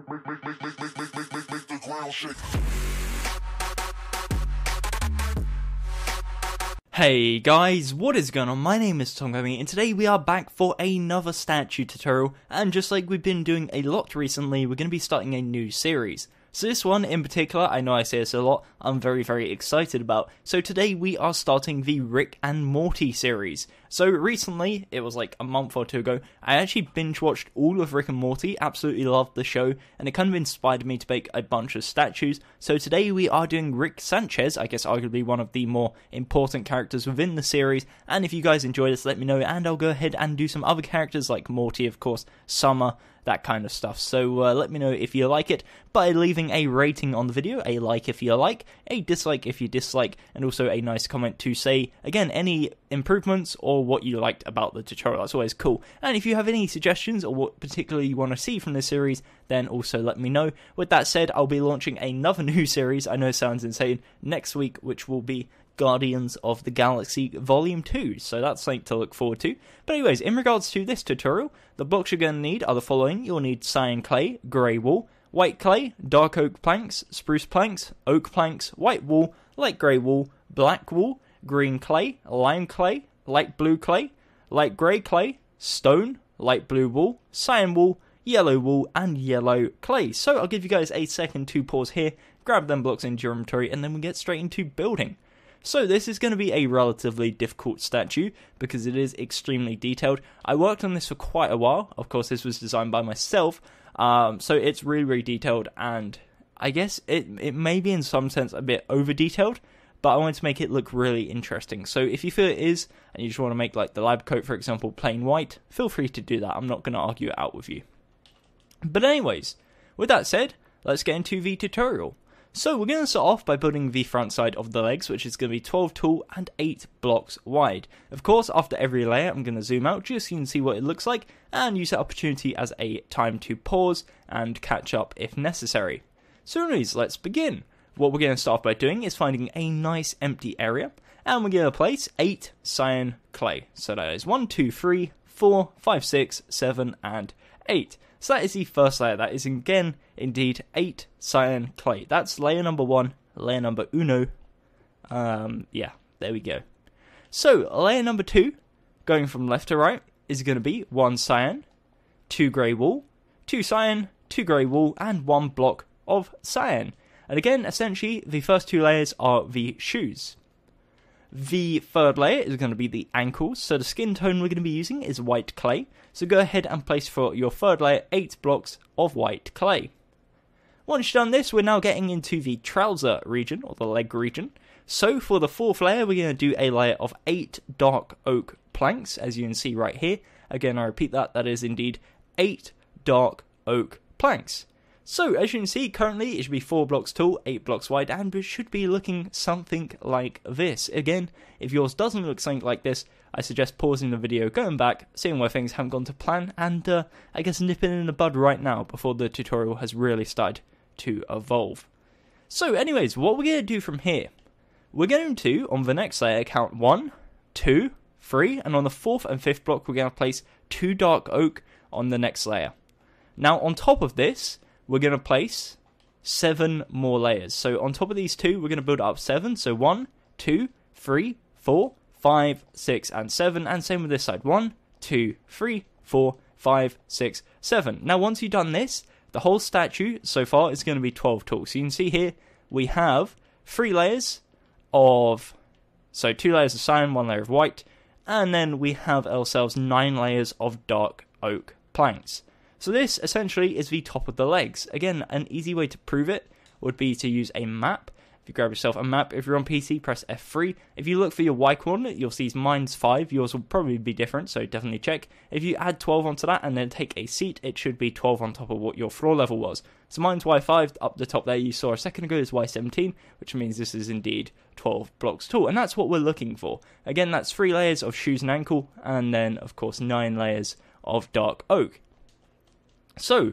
Make the ground shake. Hey guys, what is going on? My name is Gummy, and today we are back for another statue tutorial, and just like we've been doing a lot recently, we're going to be starting a new series. So this one in particular, I know I say this a lot, I'm very excited about. So today we are starting the Rick and Morty series. So recently, it was like a month or two ago, I actually binge watched all of Rick and Morty, absolutely loved the show, and it kind of inspired me to make a bunch of statues. So today we are doing Rick Sanchez, I guess arguably one of the more important characters within the series, and if you guys enjoy this, let me know, and I'll go ahead and do some other characters like Morty, of course, Summer, that kind of stuff. So let me know if you like it by leaving a rating on the video, a like if you like, a dislike if you dislike, and also a nice comment to say, again, any improvements or what you liked about the tutorial. That's always cool. And if you have any suggestions or what particularly you want to see from this series, then also let me know. With that said, I'll be launching another new series, I know it sounds insane, next week, which will be Guardians of the Galaxy Volume 2, so that's something to look forward to. But anyways, in regards to this tutorial, the blocks you're going to need are the following. You'll need cyan clay, grey wool, white clay, dark oak planks, spruce planks, oak planks, white wool, light grey wool, black wool, green clay, lime clay, light blue clay, light grey clay, stone, light blue wool, cyan wool, yellow wool, and yellow clay. So I'll give you guys a second to pause here, grab them blocks in your inventory, and then we'll get straight into building. So this is going to be a relatively difficult statue because it is extremely detailed. I worked on this for quite a while. Of course, this was designed by myself, so it's really detailed, and I guess it may be in some sense a bit over detailed, but I wanted to make it look really interesting. So if you feel it is, and you just want to make like the lab coat, for example, plain white, feel free to do that. I'm not going to argue it out with you. But anyways, with that said, let's get into the tutorial. So we're going to start off by building the front side of the legs, which is going to be 12 tall and 8 blocks wide. Of course, after every layer, I'm going to zoom out just so you can see what it looks like, and use that opportunity as a time to pause and catch up if necessary. So anyways, let's begin. What we're going to start off by doing is finding a nice empty area, and we're going to place 8 cyan clay. So that is 1, 2, 3, 4, 5, 6, 7, and 8. So that is the first layer. That is again, indeed, 8 cyan clay. That's layer number 1, layer number uno. Yeah, there we go. So layer number 2, going from left to right, is going to be 1 cyan, 2 grey wool, 2 cyan, 2 grey wool, and 1 block of cyan. And again, essentially, the first 2 layers are the shoes. The third layer is going to be the ankles, so the skin tone we're going to be using is white clay. So go ahead and place for your third layer 8 blocks of white clay. Once you've done this, we're now getting into the trouser region, or the leg region. So for the fourth layer, we're going to do a layer of 8 dark oak planks, as you can see right here. Again, I repeat that is indeed 8 dark oak planks. So, as you can see, currently it should be 4 blocks tall, 8 blocks wide, and it should be looking something like this. Again, if yours doesn't look something like this, I suggest pausing the video, going back, seeing where things haven't gone to plan, and I guess nipping in the bud right now before the tutorial has really started to evolve. So, anyways, what we're going to do from here, we're going to, on the next layer, count 1, 2, 3, and on the 4th and 5th block, we're going to place 2 dark oak on the next layer. Now, on top of this, we're going to place 7 more layers. So on top of these 2, we're going to build up 7. So 1, 2, 3, 4, 5, 6, and 7. And same with this side. 1, 2, 3, 4, 5, 6, 7. Now once you've done this, the whole statue so far is going to be 12 tall. So you can see here, we have 3 layers of, so 2 layers of cyan, 1 layer of white. And then we have ourselves 9 layers of dark oak planks. So this essentially is the top of the legs. Again, an easy way to prove it would be to use a map. If you grab yourself a map, if you're on PC, press F3. If you look for your Y coordinate, you'll see mine's 5. Yours will probably be different, so definitely check. If you add 12 onto that and then take a seat, it should be 12 on top of what your floor level was. So mine's Y5, up the top there you saw a second ago is Y17, which means this is indeed 12 blocks tall. And that's what we're looking for. Again, that's 3 layers of shoes and ankle, and then, of course, 9 layers of dark oak. So,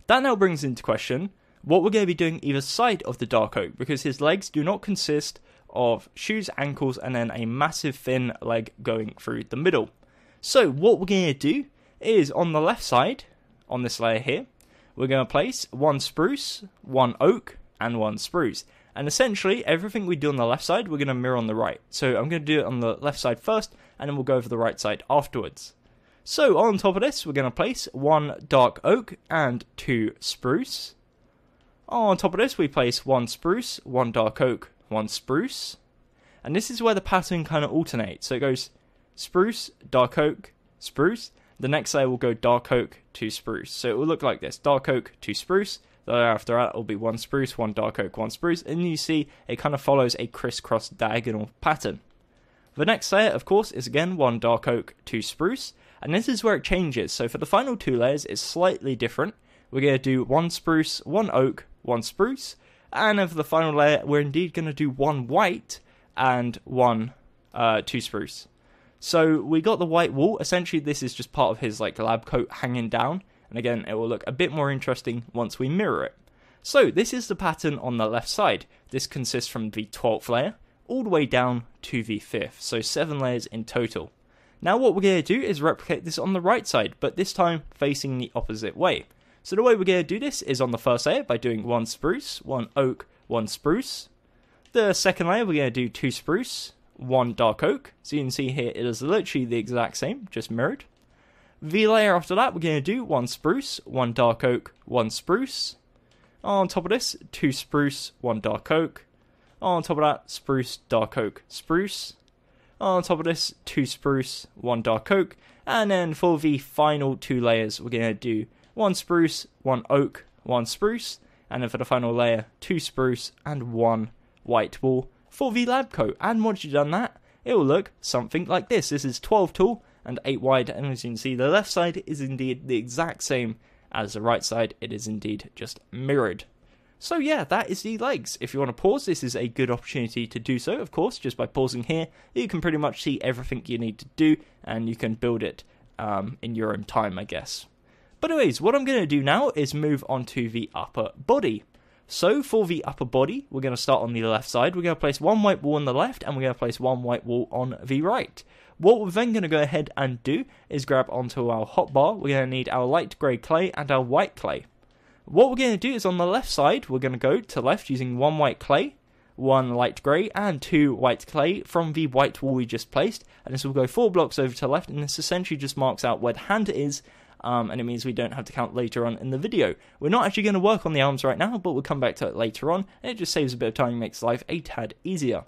that now brings into question what we're going to be doing either side of the dark oak, because his legs do not consist of shoes, ankles, and then a massive thin leg going through the middle. So, what we're going to do is on the left side, on this layer here, we're going to place 1 spruce, 1 oak, and 1 spruce. And essentially, everything we do on the left side, we're going to mirror on the right. So I'm going to do it on the left side first, and then we'll go over the right side afterwards. So on top of this, we're going to place 1 dark oak and 2 spruce. On top of this, we place 1 spruce, 1 dark oak, 1 spruce. And this is where the pattern kind of alternates. So it goes spruce, dark oak, spruce. The next layer will go dark oak to spruce. So it will look like this: dark oak to spruce. The layer after that will be 1 spruce, 1 dark oak, 1 spruce. And you see it kind of follows a crisscross diagonal pattern. The next layer, of course, is again 1 dark oak, 2 spruce. And this is where it changes. So for the final 2 layers, it's slightly different. We're going to do 1 spruce, 1 oak, 1 spruce. And then for the final layer, we're indeed going to do 1 white and 2 spruce. So we got the white wool. Essentially, this is just part of his lab coat hanging down. And again, it will look a bit more interesting once we mirror it. So this is the pattern on the left side. This consists from the 12th layer all the way down to the 5th. So 7 layers in total. Now what we're going to do is replicate this on the right side, but this time facing the opposite way. So the way we're going to do this is on the first layer by doing 1 spruce, 1 oak, 1 spruce. The second layer we're going to do 2 spruce, 1 dark oak. So you can see here it is literally the exact same, just mirrored. The layer after that we're going to do 1 spruce, 1 dark oak, 1 spruce. On top of this, 2 spruce, 1 dark oak. On top of that, spruce, dark oak, spruce. On top of this, 2 spruce, 1 dark oak. And then for the final 2 layers, we're going to do 1 spruce, 1 oak, 1 spruce. And then for the final layer, 2 spruce and 1 white wool for the lab coat. And once you've done that, it will look something like this. This is 12 tall and 8 wide. And as you can see, the left side is indeed the exact same as the right side. It is indeed just mirrored. So yeah, that is the legs. If you want to pause, this is a good opportunity to do so, of course. Just by pausing here, you can pretty much see everything you need to do, and you can build it in your own time, I guess. But anyways, what I'm going to do now is move on to the upper body. So for the upper body, we're going to start on the left side. We're going to place 1 white wool on the left, and we're going to place 1 white wool on the right. What we're then going to go ahead and do is grab onto our hotbar. We're going to need our light grey clay and our white clay. What we're going to do is on the left side, we're going to go to left using 1 white clay, 1 light grey, and 2 white clay from the white wool we just placed. And this will go 4 blocks over to left, and this essentially just marks out where the hand is, and it means we don't have to count later on in the video. We're not actually going to work on the arms right now, but we'll come back to it later on, and it just saves a bit of time and makes life a tad easier.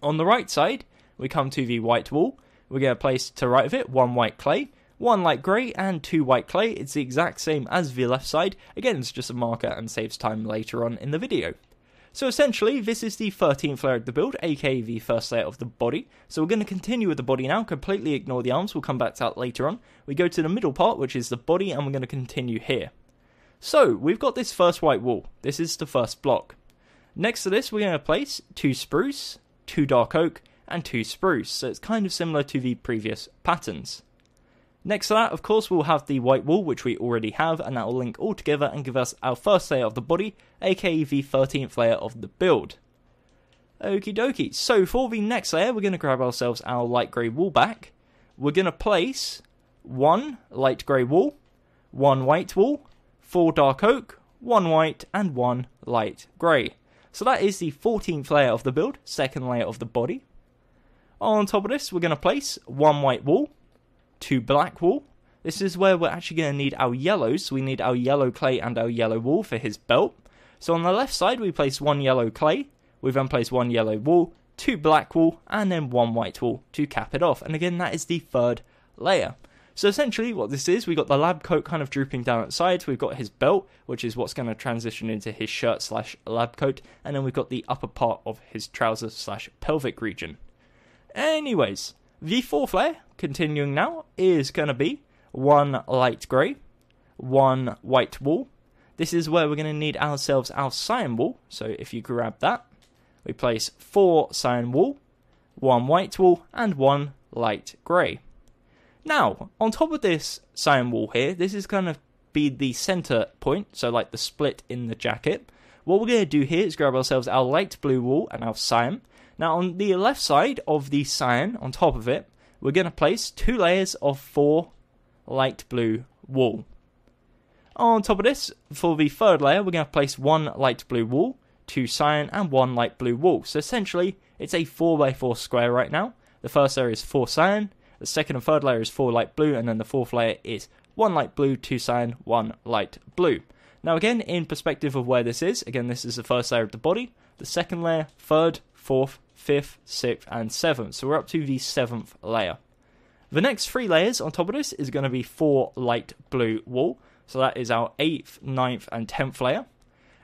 On the right side, we come to the white wool. We're going to place to right of it 1 white clay, 1 light grey, and 2 white clay. It's the exact same as the left side. Again, it's just a marker and saves time later on in the video. So essentially, this is the 13th layer of the build, aka the first layer of the body. So we're going to continue with the body now, completely ignore the arms, we'll come back to that later on. We go to the middle part, which is the body, and we're going to continue here. So, we've got this first white wool. This is the first block. Next to this, we're going to place 2 spruce, 2 dark oak, and 2 spruce. So it's kind of similar to the previous patterns. Next to that, of course, we'll have the white wool, which we already have, and that will link all together and give us our first layer of the body, aka the 13th layer of the build. Okie dokie. So for the next layer, we're going to grab ourselves our light grey wool back. We're going to place 1 light grey wool, 1 white wool, 4 dark oak, 1 white, and 1 light grey. So that is the 14th layer of the build, second layer of the body. On top of this, we're going to place 1 white wool, 2 black wool. This is where we're actually going to need our yellows. So we need our yellow clay and our yellow wool for his belt. So on the left side, we place 1 yellow clay. We then place 1 yellow wool, 2 black wool, and then 1 white wool to cap it off. And again, that is the 3rd layer. So essentially what this is, we've got the lab coat kind of drooping down at the sides. We've got his belt, which is what's going to transition into his shirt slash lab coat. And then we've got the upper part of his trousers slash pelvic region. Anyways, the 4th layer, continuing now, is going to be 1 light grey, 1 white wool. This is where we're going to need ourselves our cyan wool. So if you grab that, we place 4 cyan wool, 1 white wool, and 1 light grey. Now, on top of this cyan wool here, this is going to be the center point, so like the split in the jacket. What we're going to do here is grab ourselves our light blue wool and our cyan. Now on the left side of the cyan, on top of it, we're going to place 2 layers of 4 light blue wool. On top of this, for the third layer, we're going to place one light blue wall, 2 cyan, and 1 light blue wall. So essentially, it's a 4x4 square right now. The first layer is 4 cyan, the second and third layer is 4 light blue, and then the fourth layer is 1 light blue, 2 cyan, 1 light blue. Now again, in perspective of where this is, again this is the first layer of the body, the second layer, third, fourth, fifth, sixth, and seventh. So we're up to the 7th layer. The next 3 layers on top of this is going to be 4 light blue wool. So that is our 8th, 9th, and 10th layer.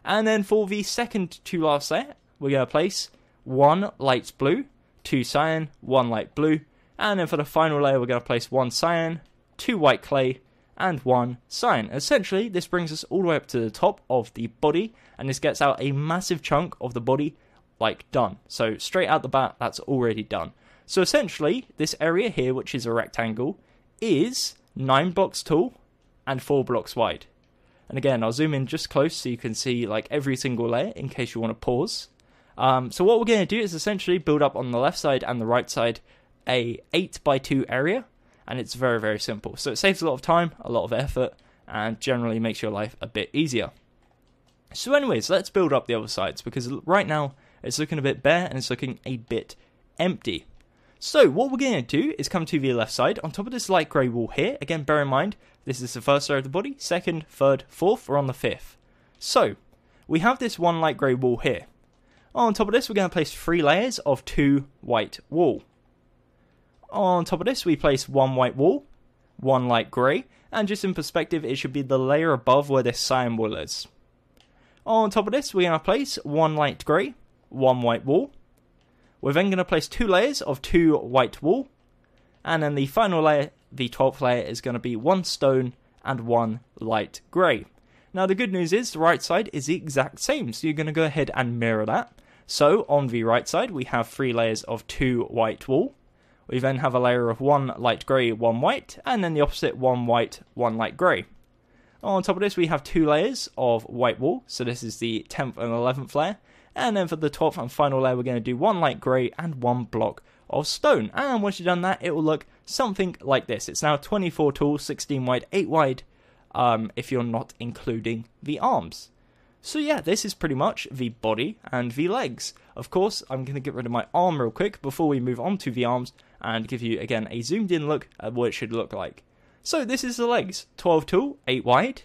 And then for the second to last layer, we're going to place 1 light blue, 2 cyan, 1 light blue. And then for the final layer, we're going to place 1 cyan, 2 white clay, and 1 cyan. Essentially, this brings us all the way up to the top of the body, and this gets out a massive chunk of the body, like, done. So straight out the bat, that's already done. So essentially, this area here, which is a rectangle, is 9 blocks tall and 4 blocks wide. And again, I'll zoom in just close so you can see like every single layer in case you want to pause. So what we're going to do is essentially build up on the left side and the right side a 8x2 area, and it's very, very simple. So it saves a lot of time, a lot of effort, and generally makes your life a bit easier. So anyways, let's build up the other sides, because right now it's looking a bit bare and it's looking a bit empty. So what we're going to do is come to the left side on top of this light grey wall here. Again, bear in mind, this is the first layer of the body, second, third, fourth, we're on the 5th. So we have this 1 light grey wall here. On top of this, we're going to place 3 layers of 2 white wool. On top of this, we place 1 white wool, 1 light grey, and just in perspective, it should be the layer above where this cyan wool is. On top of this, we're going to place 1 light grey, 1 white wool. We're then going to place 2 layers of 2 white wool, and then the final layer, the 12th layer, is going to be 1 stone and 1 light grey. Now the good news is the right side is the exact same, so you're going to go ahead and mirror that. So on the right side, we have 3 layers of 2 white wool. We then have a layer of 1 light grey, 1 white, and then the opposite, 1 white, 1 light grey. On top of this, we have 2 layers of white wool, so this is the 10th and 11th layer. And then for the 12th and final layer, we're going to do 1 light grey and 1 block of stone. And once you've done that, it will look something like this. It's now 24 tall, 16 wide, 8 wide, if you're not including the arms. So yeah, this is pretty much the body and the legs. Of course, I'm going to get rid of my arm real quick before we move on to the arms and give you, again, a zoomed in look at what it should look like. So this is the legs, 12 tall, 8 wide.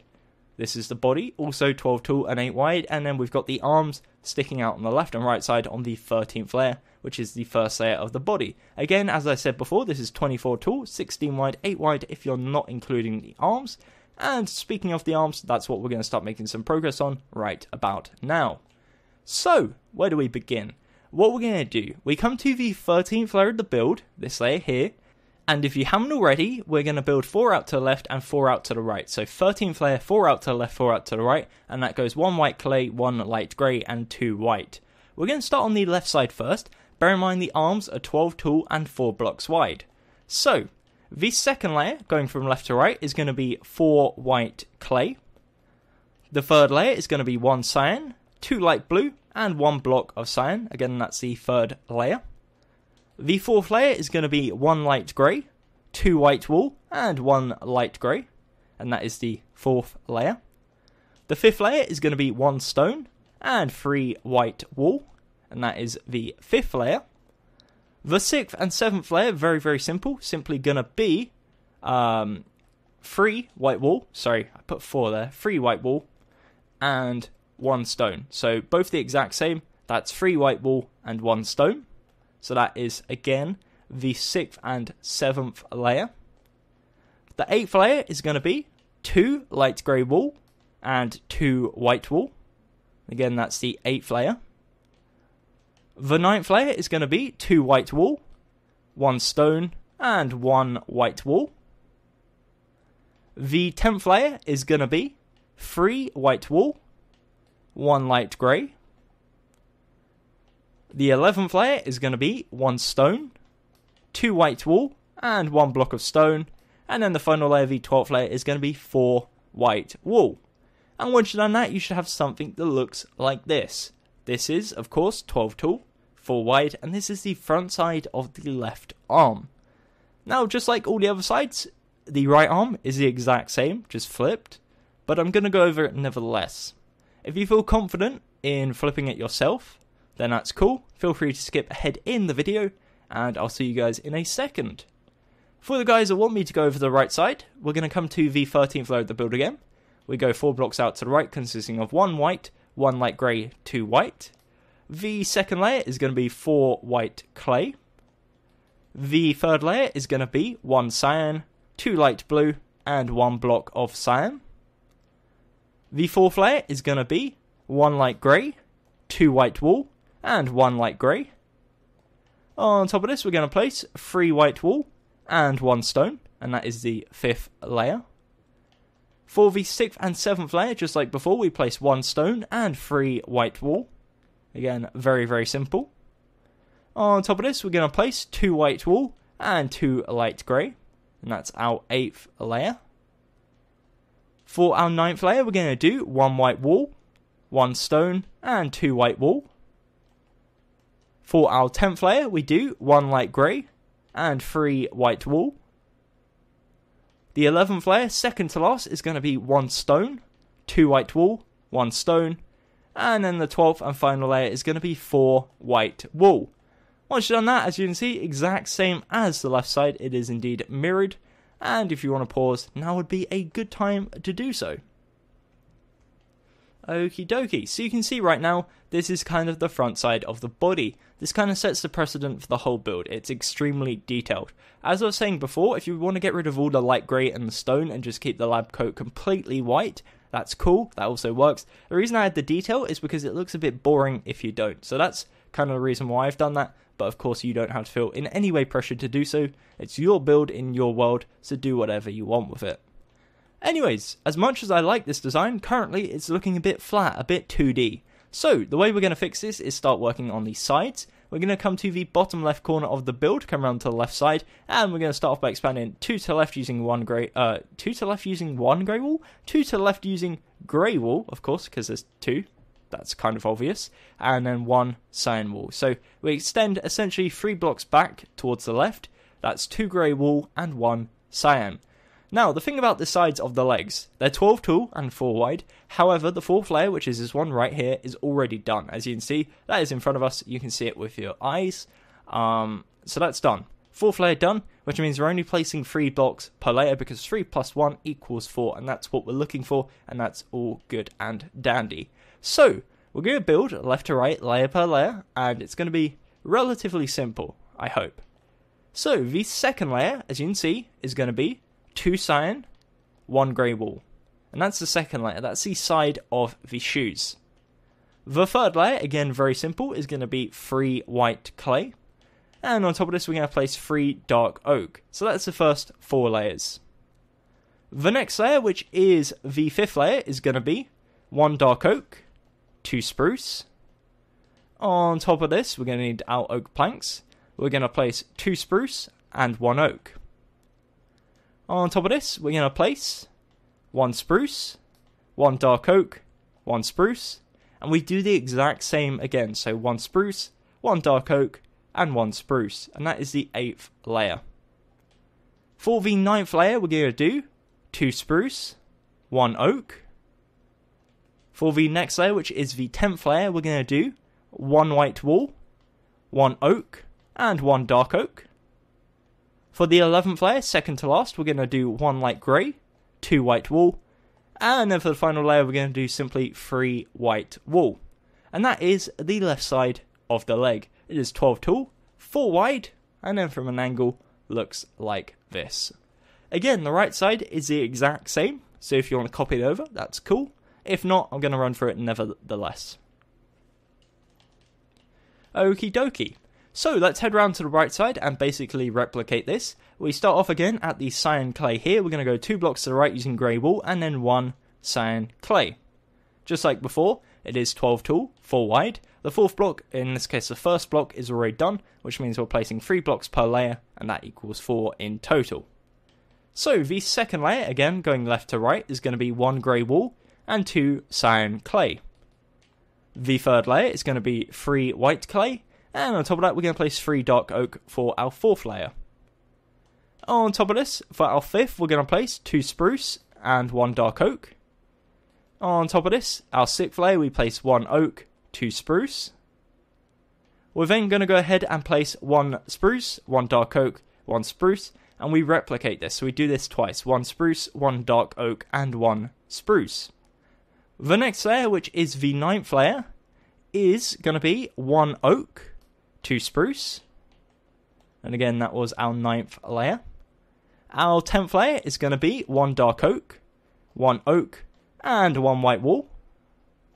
This is the body, also 12 tall and 8 wide, and then we've got the arms sticking out on the left and right side on the 13th layer, which is the first layer of the body. Again, as I said before, this is 24 tall, 16 wide, 8 wide if you're not including the arms. And speaking of the arms, that's what we're going to start making some progress on right about now. So, where do we begin? What we're going to do, we come to the 13th layer of the build, this layer here, and if you haven't already, we're going to build 4 out to the left and 4 out to the right. So 13th layer, 4 out to the left, 4 out to the right, and that goes 1 white clay, 1 light grey, and 2 white. We're going to start on the left side first. Bear in mind the arms are 12 tall and 4 blocks wide. So, the second layer, going from left to right, is going to be 4 white clay. The third layer is going to be 1 cyan, 2 light blue, and 1 block of cyan. Again, that's the third layer. The fourth layer is going to be 1 light grey, 2 white wool, and 1 light grey. And that is the fourth layer. The fifth layer is going to be 1 stone and 3 white wool. And that is the fifth layer. The 6th and 7th layer, very, very simple. Simply going to be 3 white wool. Sorry, I put 4 there. 3 white wool and 1 stone. So both the exact same. That's 3 white wool and 1 stone. So that is, again, the 6th and 7th layer. The 8th layer is going to be 2 light grey wool and 2 white wool. Again, that's the 8th layer. The 9th layer is going to be 2 white wool, 1 stone, and 1 white wool. The 10th layer is going to be 3 white wool, 1 light grey. The 11th layer is going to be 1 stone, 2 white wool, and 1 block of stone. And then the final layer, the 12th layer, is going to be 4 white wool. And once you've done that, you should have something that looks like this. This is, of course, 12 tall, 4 wide, and this is the front side of the left arm. Now, just like all the other sides, the right arm is the exact same, just flipped. but I'm going to go over it nevertheless. If you feel confident in flipping it yourself, then that's cool. Feel free to skip ahead in the video, and I'll see you guys in a second. For the guys that want me to go over the right side, we're going to come to the 13th layer of the build again. We go 4 blocks out to the right, consisting of 1 white, 1 light grey, 2 white. The second layer is going to be 4 white clay. The third layer is going to be 1 cyan, 2 light blue, and 1 block of cyan. The fourth layer is going to be 1 light grey, 2 white wool, and 1 light grey. On top of this, we're going to place 3 white wool and 1 stone, and that is the 5th layer. For the 6th and 7th layer, just like before, we place 1 stone and 3 white wool. Again, very, very simple. On top of this, we're going to place 2 white wool and 2 light grey, and that's our 8th layer. For our 9th layer, we're going to do 1 white wool, 1 stone, and 2 white wool. For our 10th layer, we do 1 light grey and 3 white wool. The 11th layer, second to last, is going to be 1 stone, 2 white wool, 1 stone, and then the 12th and final layer is going to be 4 white wool. Once you've done that, as you can see, exact same as the left side, it is indeed mirrored, and if you want to pause, now would be a good time to do so. Okie dokie, so you can see right now, this is kind of the front side of the body. This kind of sets the precedent for the whole build. It's extremely detailed. As I was saying before, if you want to get rid of all the light grey and the stone and just keep the lab coat completely white, that's cool, that also works. The reason I add the detail is because it looks a bit boring if you don't. So that's kind of the reason why I've done that, but of course you don't have to feel in any way pressured to do so. It's your build in your world, so do whatever you want with it. Anyways, as much as I like this design, currently it's looking a bit flat, a bit 2D. So, the way we're going to fix this is start working on the sides. We're going to come to the bottom left corner of the build, come around to the left side, and we're going to start off by expanding 2 to the left using 1 grey, 2 to the left using 1 grey wool, 2 to the left using grey wool, of course, because there's 2. That's kind of obvious, and then 1 cyan wool. So we extend essentially 3 blocks back towards the left. That's 2 grey wool and 1 cyan. Now, the thing about the sides of the legs, they're 12 tall and 4 wide. However, the 4th layer, which is this one right here, is already done. As you can see, that is in front of us. You can see it with your eyes. So that's done. 4th layer done, which means we're only placing 3 blocks per layer because 3 plus 1 equals 4, and that's what we're looking for, and that's all good and dandy. So, we're going to build left to right, layer per layer, and it's going to be relatively simple, I hope. So, the second layer, as you can see, is going to be 2 cyan, 1 grey wool. And that's the second layer, that's the side of the shoes. The third layer, again very simple, is going to be 3 white clay. And on top of this we're going to place 3 dark oak. So that's the first 4 layers. The next layer, which is the 5th layer, is going to be 1 dark oak, 2 spruce. On top of this we're going to need our oak planks. We're going to place 2 spruce and 1 oak. On top of this, we're going to place 1 spruce, 1 dark oak, 1 spruce, and we do the exact same again. So 1 spruce, 1 dark oak, and 1 spruce, and that is the 8th layer. For the 9th layer, we're going to do 2 spruce, 1 oak. For the next layer, which is the 10th layer, we're going to do 1 white wool, 1 oak, and 1 dark oak. For the 11th layer, second to last, we're going to do 1 light grey, 2 white wool, and then for the final layer we're going to do simply 3 white wool. And that is the left side of the leg. It is 12 tall, 4 wide, and then from an angle looks like this. Again, the right side is the exact same, so if you want to copy it over, that's cool. If not, I'm going to run through it nevertheless. Okie dokie. So let's head round to the right side and basically replicate this. We start off again at the cyan clay here. We're going to go 2 blocks to the right using grey wool and then 1 cyan clay. Just like before, it is 12 tall, 4 wide. The 4th block, in this case the first block, is already done, which means we're placing 3 blocks per layer and that equals 4 in total. So the second layer, again going left to right, is going to be 1 grey wool and 2 cyan clay. The third layer is going to be 3 white clay. And on top of that, we're going to place 3 dark oak for our 4th layer. On top of this, for our 5th, we're going to place 2 spruce and 1 dark oak. On top of this, our 6th layer, we place 1 oak, 2 spruce. We're then going to go ahead and place 1 spruce, 1 dark oak, 1 spruce, and we replicate this. So we do this twice, 1 spruce, 1 dark oak, and 1 spruce. The next layer, which is the 9th layer, is going to be 1 oak, 2 spruce. And again, that was our 9th layer. Our 10th layer is going to be 1 dark oak, 1 oak, and 1 white wool.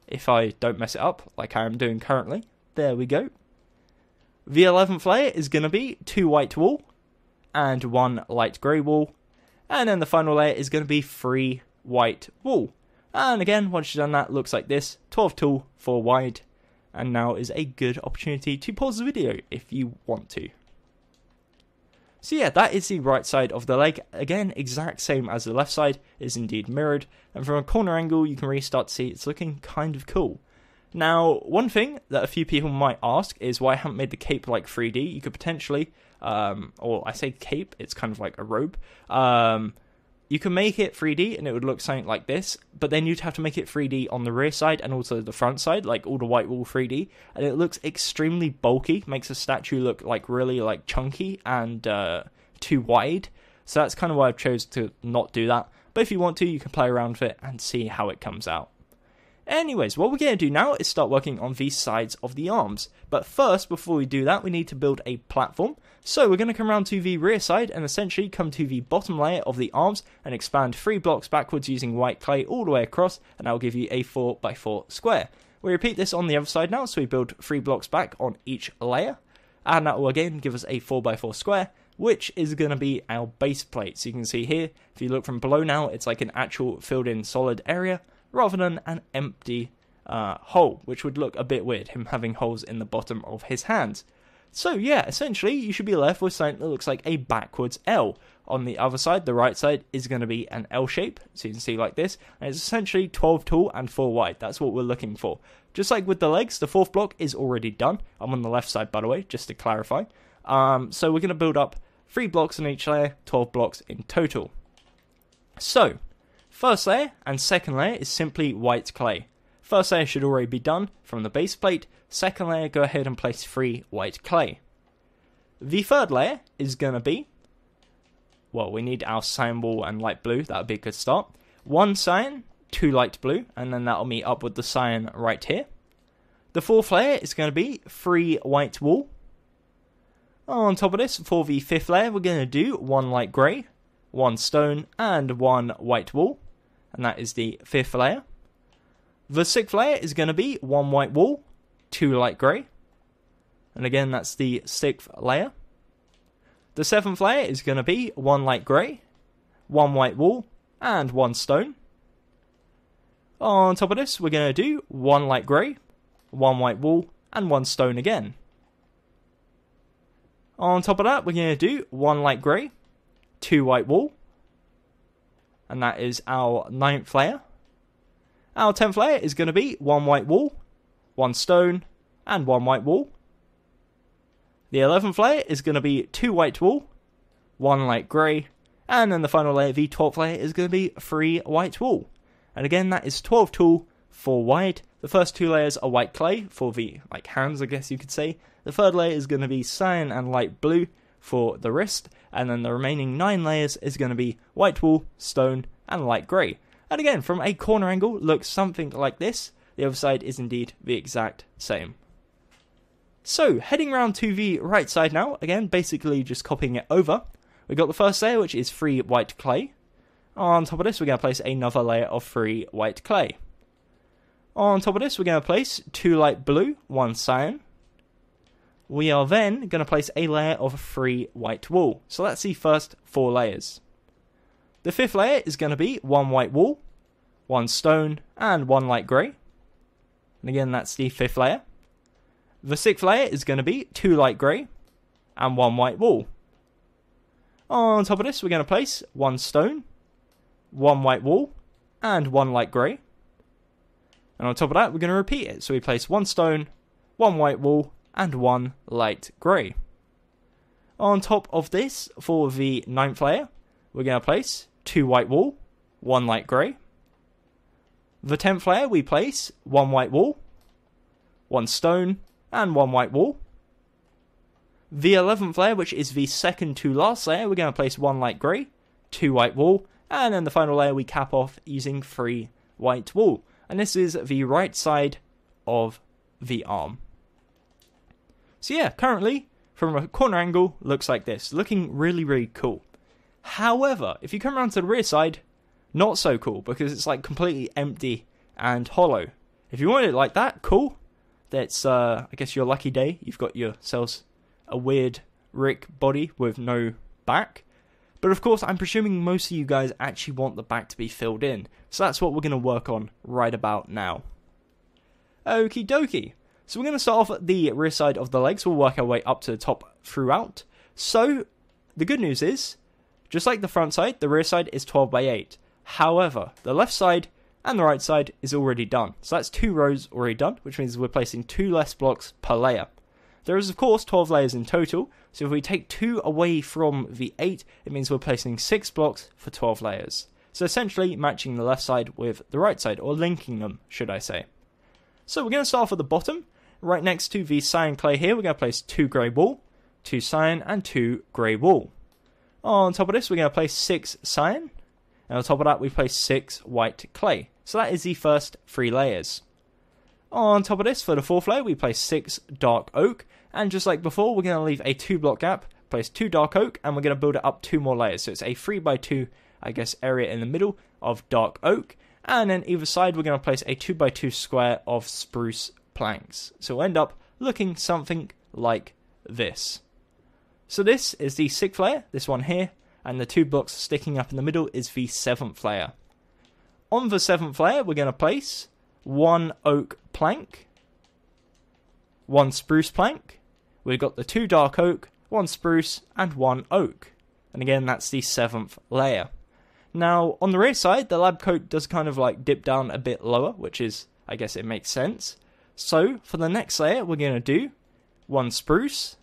If I don't mess it up, like I am doing currently. There we go. The 11th layer is going to be 2 white wool, and 1 light grey wool. And then the final layer is going to be 3 white wool. And again, once you've done that, it looks like this. 12 tall, 4 wide. And now is a good opportunity to pause the video if you want to. So yeah, that is the right side of the leg. Again, exact same as the left side, is indeed mirrored. And from a corner angle, you can really start to see it's looking kind of cool. Now, one thing that a few people might ask is why I haven't made the cape like 3D. You could potentially, or I say cape, it's kind of like a robe. You can make it 3D and it would look something like this, but then you'd have to make it 3D on the rear side and also the front side, like all the white wool 3D, and it looks extremely bulky, makes a statue look like really like chunky and too wide. So that's kind of why I've chose to not do that. But if you want to, you can play around with it and see how it comes out. Anyways, what we're going to do now is start working on the sides of the arms. But first, before we do that, we need to build a platform. So we're going to come around to the rear side and essentially come to the bottom layer of the arms and expand 3 blocks backwards using white clay all the way across, and that will give you a 4x4 square. We repeat this on the other side now, so we build 3 blocks back on each layer, and that will again give us a 4x4 square, which is going to be our base plate. So you can see here, if you look from below now, it's like an actual filled in solid area, rather than an empty hole, which would look a bit weird, him having holes in the bottom of his hands. So yeah, essentially you should be left with something that looks like a backwards L. On the other side, the right side, is going to be an L shape, so you can see like this, and it's essentially 12 tall and 4 wide. That's what we're looking for. Just like with the legs, the 4th block is already done. I'm on the left side, by the way, just to clarify. So we're going to build up 3 blocks on each layer, 12 blocks in total. So, first layer and second layer is simply white clay. First layer should already be done from the base plate. Second layer, go ahead and place 3 white clay. The third layer is going to be, well, we need our cyan wool and light blue. That would be a good start. 1 cyan, 2 light blue, and then that'll meet up with the cyan right here. The 4th layer is going to be 3 white wool. On top of this, for the 5th layer, we're going to do 1 light grey, 1 stone, and 1 white wool. And that is the 5th layer. The 6th layer is going to be 1 white wool, 2 light grey. And again, that's the 6th layer. The 7th layer is going to be 1 light grey, 1 white wool, and 1 stone. On top of this, we're going to do 1 light grey, 1 white wool, and 1 stone again. On top of that, we're going to do 1 light grey, 2 white wool. And that is our 9th layer. Our 10th layer is going to be 1 white wool, 1 stone, and 1 white wool. The 11th layer is going to be 2 white wool, 1 light grey, and then the final layer, the 12th layer, is going to be 3 white wool. And again, that is 12 tall, 4 wide. The first 2 layers are white clay for the hands, I guess you could say. The third layer is going to be cyan and light blue for the wrist, and then the remaining 9 layers is going to be white wool, stone, and light grey. And again, from a corner angle, looks something like this. The other side is indeed the exact same. So, heading round to the right side now, again, basically just copying it over. We've got the first layer, which is 3 white clay. On top of this, we're going to place another layer of 3 white clay. On top of this, we're going to place 2 light blue, 1 cyan. We are then going to place a layer of 3 white wool. So that's the first 4 layers. The 5th layer is going to be 1 white wool, 1 stone, and 1 light grey. And again, that's the 5th layer. The 6th layer is going to be 2 light grey, and 1 white wool. On top of this, we're going to place 1 stone, 1 white wool, and 1 light grey. And on top of that, we're going to repeat it. So we place 1 stone, 1 white wool, and 1 light grey. On top of this, for the 9th layer, we're going to place 2 white wool, 1 light grey. The 10th layer, we place 1 white wool, 1 stone, and 1 white wool. The 11th layer, which is the second to last layer, we're going to place 1 light grey, 2 white wool, and then the final layer we cap off using 3 white wool. And this is the right side of the arm. So yeah, currently, from a corner angle, looks like this. Looking really, really cool. However, if you come around to the rear side, not so cool, because it's like completely empty and hollow. If you want it like that, cool. That's, I guess, your lucky day. You've got yourselves a weird Rick body with no back. But of course, I'm presuming most of you guys actually want the back to be filled in. So that's what we're going to work on right about now. Okie dokie. So we're going to start off at the rear side of the legs. We'll work our way up to the top throughout. So, the good news is, just like the front side, the rear side is 12 by 8. However, the left side and the right side is already done. So that's 2 rows already done, which means we're placing 2 less blocks per layer. There is, of course, 12 layers in total, so if we take 2 away from the 8, it means we're placing 6 blocks for 12 layers. So essentially matching the left side with the right side, or linking them, should I say. So we're going to start off at the bottom. Right next to the cyan clay here, we're going to place 2 grey wool, 2 cyan, and 2 grey wool. On top of this, we're going to place 6 cyan, and on top of that, we place 6 white clay. So that is the first 3 layers. On top of this, for the 4th layer, we place 6 dark oak, and just like before, we're going to leave a 2 block gap, place 2 dark oak, and we're going to build it up 2 more layers. So it's a 3 by 2, I guess, area in the middle of dark oak, and then either side, we're going to place a 2 by 2 square of spruce planks. So we'll end up looking something like this. So this is the 6th layer, this one here, and the 2 blocks sticking up in the middle is the 7th layer. On the 7th layer, we're going to place 1 oak plank, 1 spruce plank, we've got the 2 dark oak, 1 spruce, and 1 oak. And again, that's the 7th layer. Now, on the rear side, the lab coat does kind of like dip down a bit lower, which is, I guess it makes sense. So, for the next layer, we're going to do 1 spruce,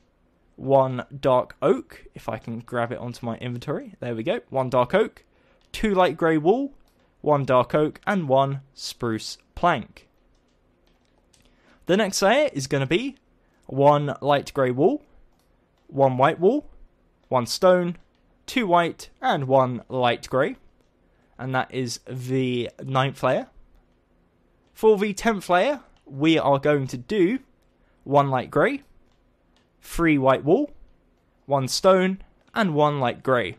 1 dark oak, if I can grab it onto my inventory, there we go, 1 dark oak, 2 light grey wool, 1 dark oak, and 1 spruce plank. The next layer is going to be 1 light grey wool, 1 white wool, 1 stone, 2 white, and 1 light grey. And that is the 9th layer. For the 10th layer, we are going to do 1 light grey, 3 white wool, 1 stone, and 1 light grey.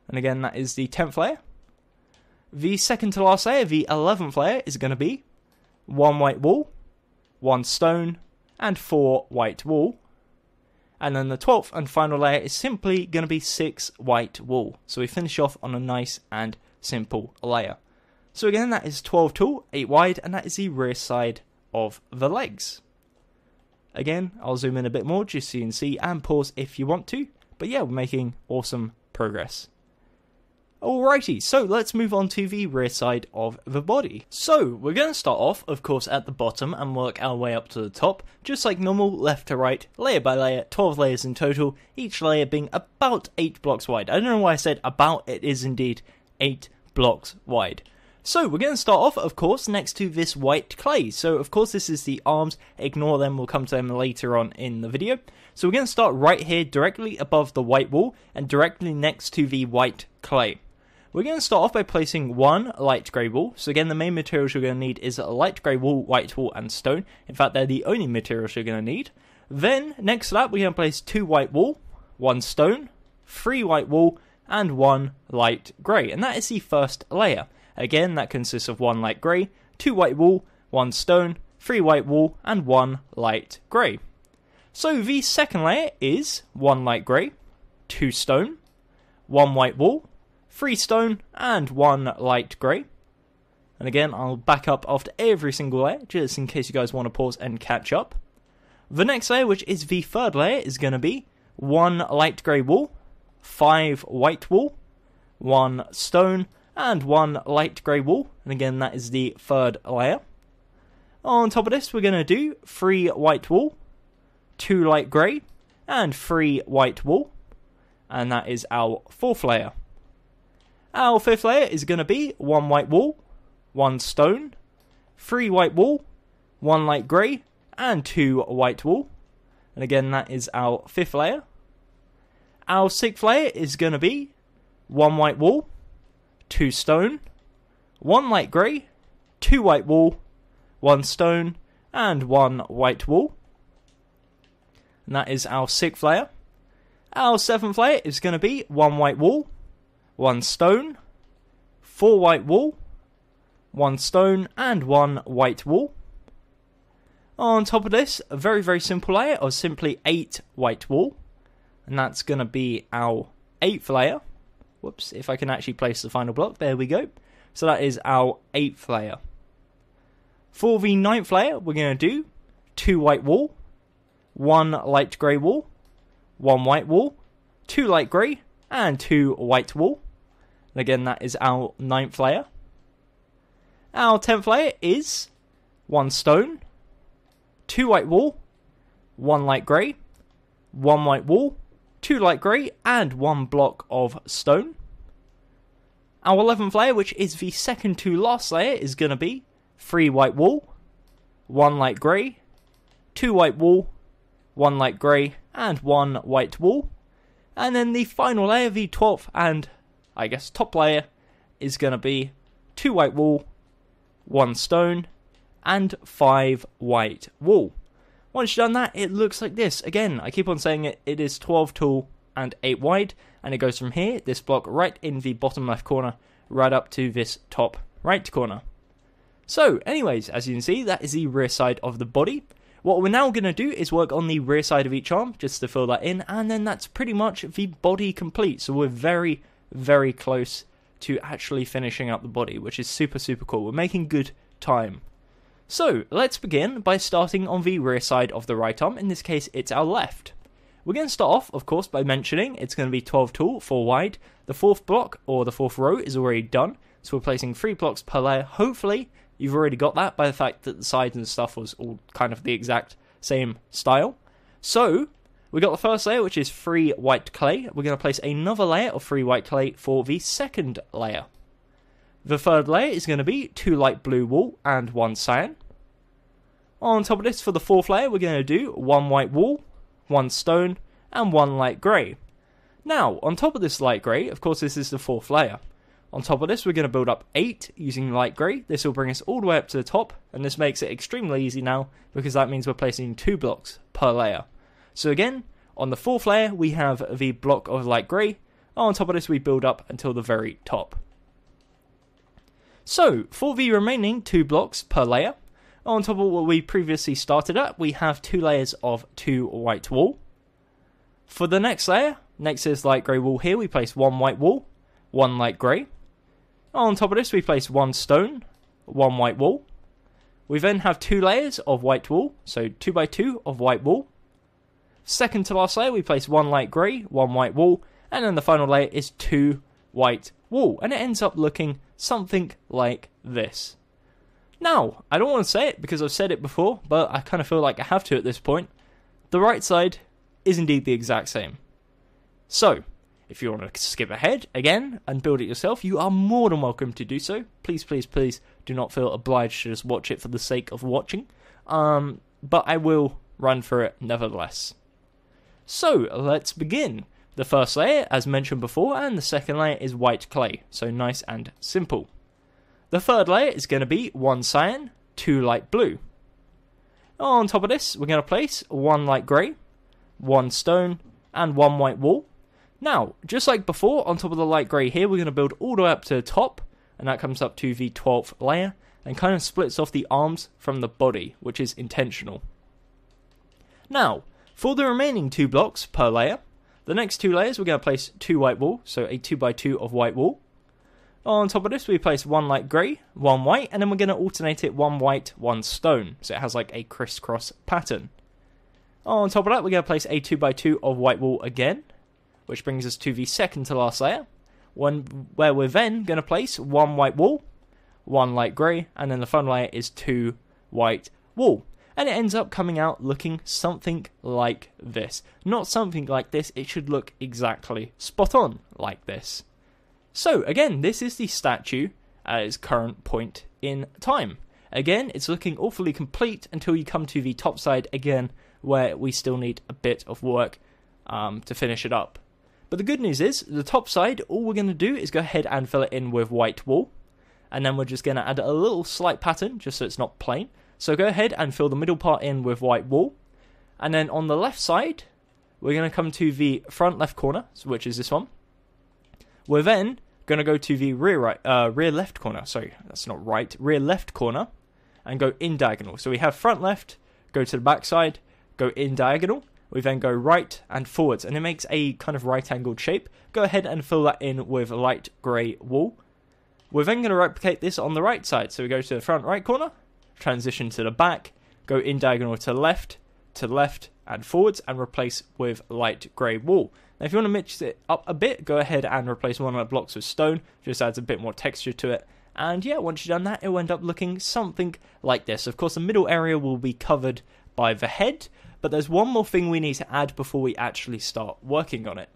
And again, that is the 10th layer. The second to last layer, the 11th layer, is going to be 1 white wool, 1 stone, and 4 white wool. And then the 12th and final layer is simply going to be 6 white wool. So we finish off on a nice and simple layer. So again, that is 12 tall, 8 wide, and that is the rear side of the legs. Again, I'll zoom in a bit more just so you can see, and pause if you want to. But yeah, we're making awesome progress. Alrighty, so let's move on to the rear side of the body. So, we're going to start off, of course, at the bottom and work our way up to the top, just like normal, left to right, layer by layer, 12 layers in total, each layer being about 8 blocks wide. I don't know why I said about, it is indeed 8 blocks wide. So, we're going to start off, of course, next to this white clay. So, of course, this is the arms, ignore them, we'll come to them later on in the video. So, we're going to start right here, directly above the white wool, and directly next to the white clay. We're going to start off by placing 1 light grey wool. So again, the main materials you're going to need is a light grey wool, white wool, and stone. In fact, they're the only materials you're going to need. Then, next to that, we're going to place 2 white wool, 1 stone, 3 white wool, and 1 light grey. And that is the first layer. Again, that consists of 1 light grey, 2 white wool, 1 stone, 3 white wool, and 1 light grey. So the second layer is 1 light grey, 2 stone, 1 white wool, 3 stone, and 1 light grey. And again, I'll back up after every single layer, just in case you guys want to pause and catch up. The next layer, which is the third layer, is going to be 1 light grey wool, 5 white wool, 1 stone, and 1 light grey wool. And again, that is the third layer. On top of this, we're going to do 3 white wool, 2 light grey, and 3 white wool. And that is our fourth layer. Our fifth layer is going to be 1 white wool, 1 stone, 3 white wool, 1 light grey, and 2 white wool. And again, that is our 5th layer. Our 6th layer is going to be 1 white wool, 2 stone, 1 light grey, 2 white wool, 1 stone, and 1 white wool. And that is our 6th layer. Our 7th layer is going to be 1 white wool, 1 stone, 4 white wool, 1 stone, and 1 white wool. On top of this, a very, very simple layer of simply 8 white wool. And that's going to be our 8th layer. Whoops, if I can actually place the final block, there we go. So that is our 8th layer. For the 9th layer, we're going to do 2 white wool, 1 light grey wool, 1 white wool, 2 light grey, and 2 white wool. And again, that is our 9th layer. Our 10th layer is 1 stone, 2 white wool, 1 light grey, 1 white wool, 2 light grey, and 1 block of stone. Our 11th layer, which is the second to last layer, is going to be 3 white wool, 1 light grey, 2 white wool, 1 light grey, and 1 white wool. And then the final layer, the 12th and, I guess, top layer, is going to be 2 white wool, 1 stone, and 5 white wool. Once you've done that, it looks like this. Again, I keep on saying it, it is 12 tall and 8 wide, and it goes from here, this block right in the bottom left corner, right up to this top right corner. So, anyways, as you can see, that is the rear side of the body. What we're now going to do is work on the rear side of each arm, just to fill that in, and then that's pretty much the body complete. So we're very, very close to actually finishing up the body, which is super, super cool. We're making good time. So, let's begin by starting on the rear side of the right arm. In this case, it's our left. We're going to start off, of course, by mentioning it's going to be 12 tall, 4 wide. The 4th block, or the 4th row, is already done. So we're placing 3 blocks per layer. Hopefully, you've already got that by the fact that the sides and stuff was all kind of the exact same style. So, we got the first layer, which is 3 white clay. We're going to place another layer of 3 white clay for the second layer. The third layer is going to be 2 light blue wool and 1 cyan. On top of this, for the 4th layer, we're going to do 1 white wool, 1 stone, and 1 light grey. Now, on top of this light grey, of course this is the 4th layer. On top of this, we're going to build up 8 using light grey. This will bring us all the way up to the top, and this makes it extremely easy now, because that means we're placing 2 blocks per layer. So again, on the 4th layer, we have the block of light grey. On top of this, we build up until the very top. So, for the remaining 2 blocks per layer, on top of what we previously started at, we have 2 layers of 2 white wool. For the next layer, next is light grey wool here, we place 1 white wool, 1 light grey. On top of this, we place 1 stone, 1 white wool. We then have 2 layers of white wool, so 2 by 2 of white wool. Second to last layer, we place 1 light grey, 1 white wool, and then the final layer is 2 white wool, and it ends up looking something like this. Now, I don't want to say it because I've said it before, but I kind of feel like I have to at this point. The right side is indeed the exact same. So, if you want to skip ahead again and build it yourself, you are more than welcome to do so. Please, please, please do not feel obliged to just watch it for the sake of watching. But I will run through it nevertheless. So, let's begin. The first layer, as mentioned before, and the second layer is white clay, so nice and simple. The third layer is going to be 1 cyan, 2 light blue. On top of this, we're going to place 1 light grey, 1 stone, and 1 white wool. Now, just like before, on top of the light grey here, we're going to build all the way up to the top, and that comes up to the 12th layer, and kind of splits off the arms from the body, which is intentional. Now, for the remaining 2 blocks per layer, the next 2 layers we're going to place 2 white wool, so a 2 by 2 of white wool. On top of this, we place 1 light grey, 1 white, and then we're going to alternate it 1 white, 1 stone, so it has like a crisscross pattern. On top of that, we're going to place a 2 by 2 of white wool again, which brings us to the second to last layer, where we're then going to place 1 white wool, 1 light grey, and then the final layer is 2 white wool. And it ends up coming out looking something like this. Not something like this, it should look exactly spot on like this. So, again, this is the statue at its current point in time. Again, it's looking awfully complete until you come to the top side again, where we still need a bit of work to finish it up. But the good news is, the top side, all we're going to do is go ahead and fill it in with white wool. And then we're just going to add a little slight pattern, just so it's not plain. So go ahead and fill the middle part in with white wool. And then on the left side, we're going to come to the front left corner, which is this one. We're then going to go to the rear left corner. Sorry, that's not right. Rear left corner. And go in diagonal. So we have front left, go to the back side, go in diagonal. We then go right and forwards, and it makes a kind of right-angled shape. Go ahead and fill that in with light grey wool. We're then going to replicate this on the right side. So we go to the front right corner, transition to the back, go in diagonal to left, and forwards, and replace with light grey wool. Now, if you want to mix it up a bit, go ahead and replace one of the blocks with stone. Just adds a bit more texture to it. And yeah, once you've done that, it will end up looking something like this. Of course, the middle area will be covered by the head, but there's one more thing we need to add before we actually start working on it.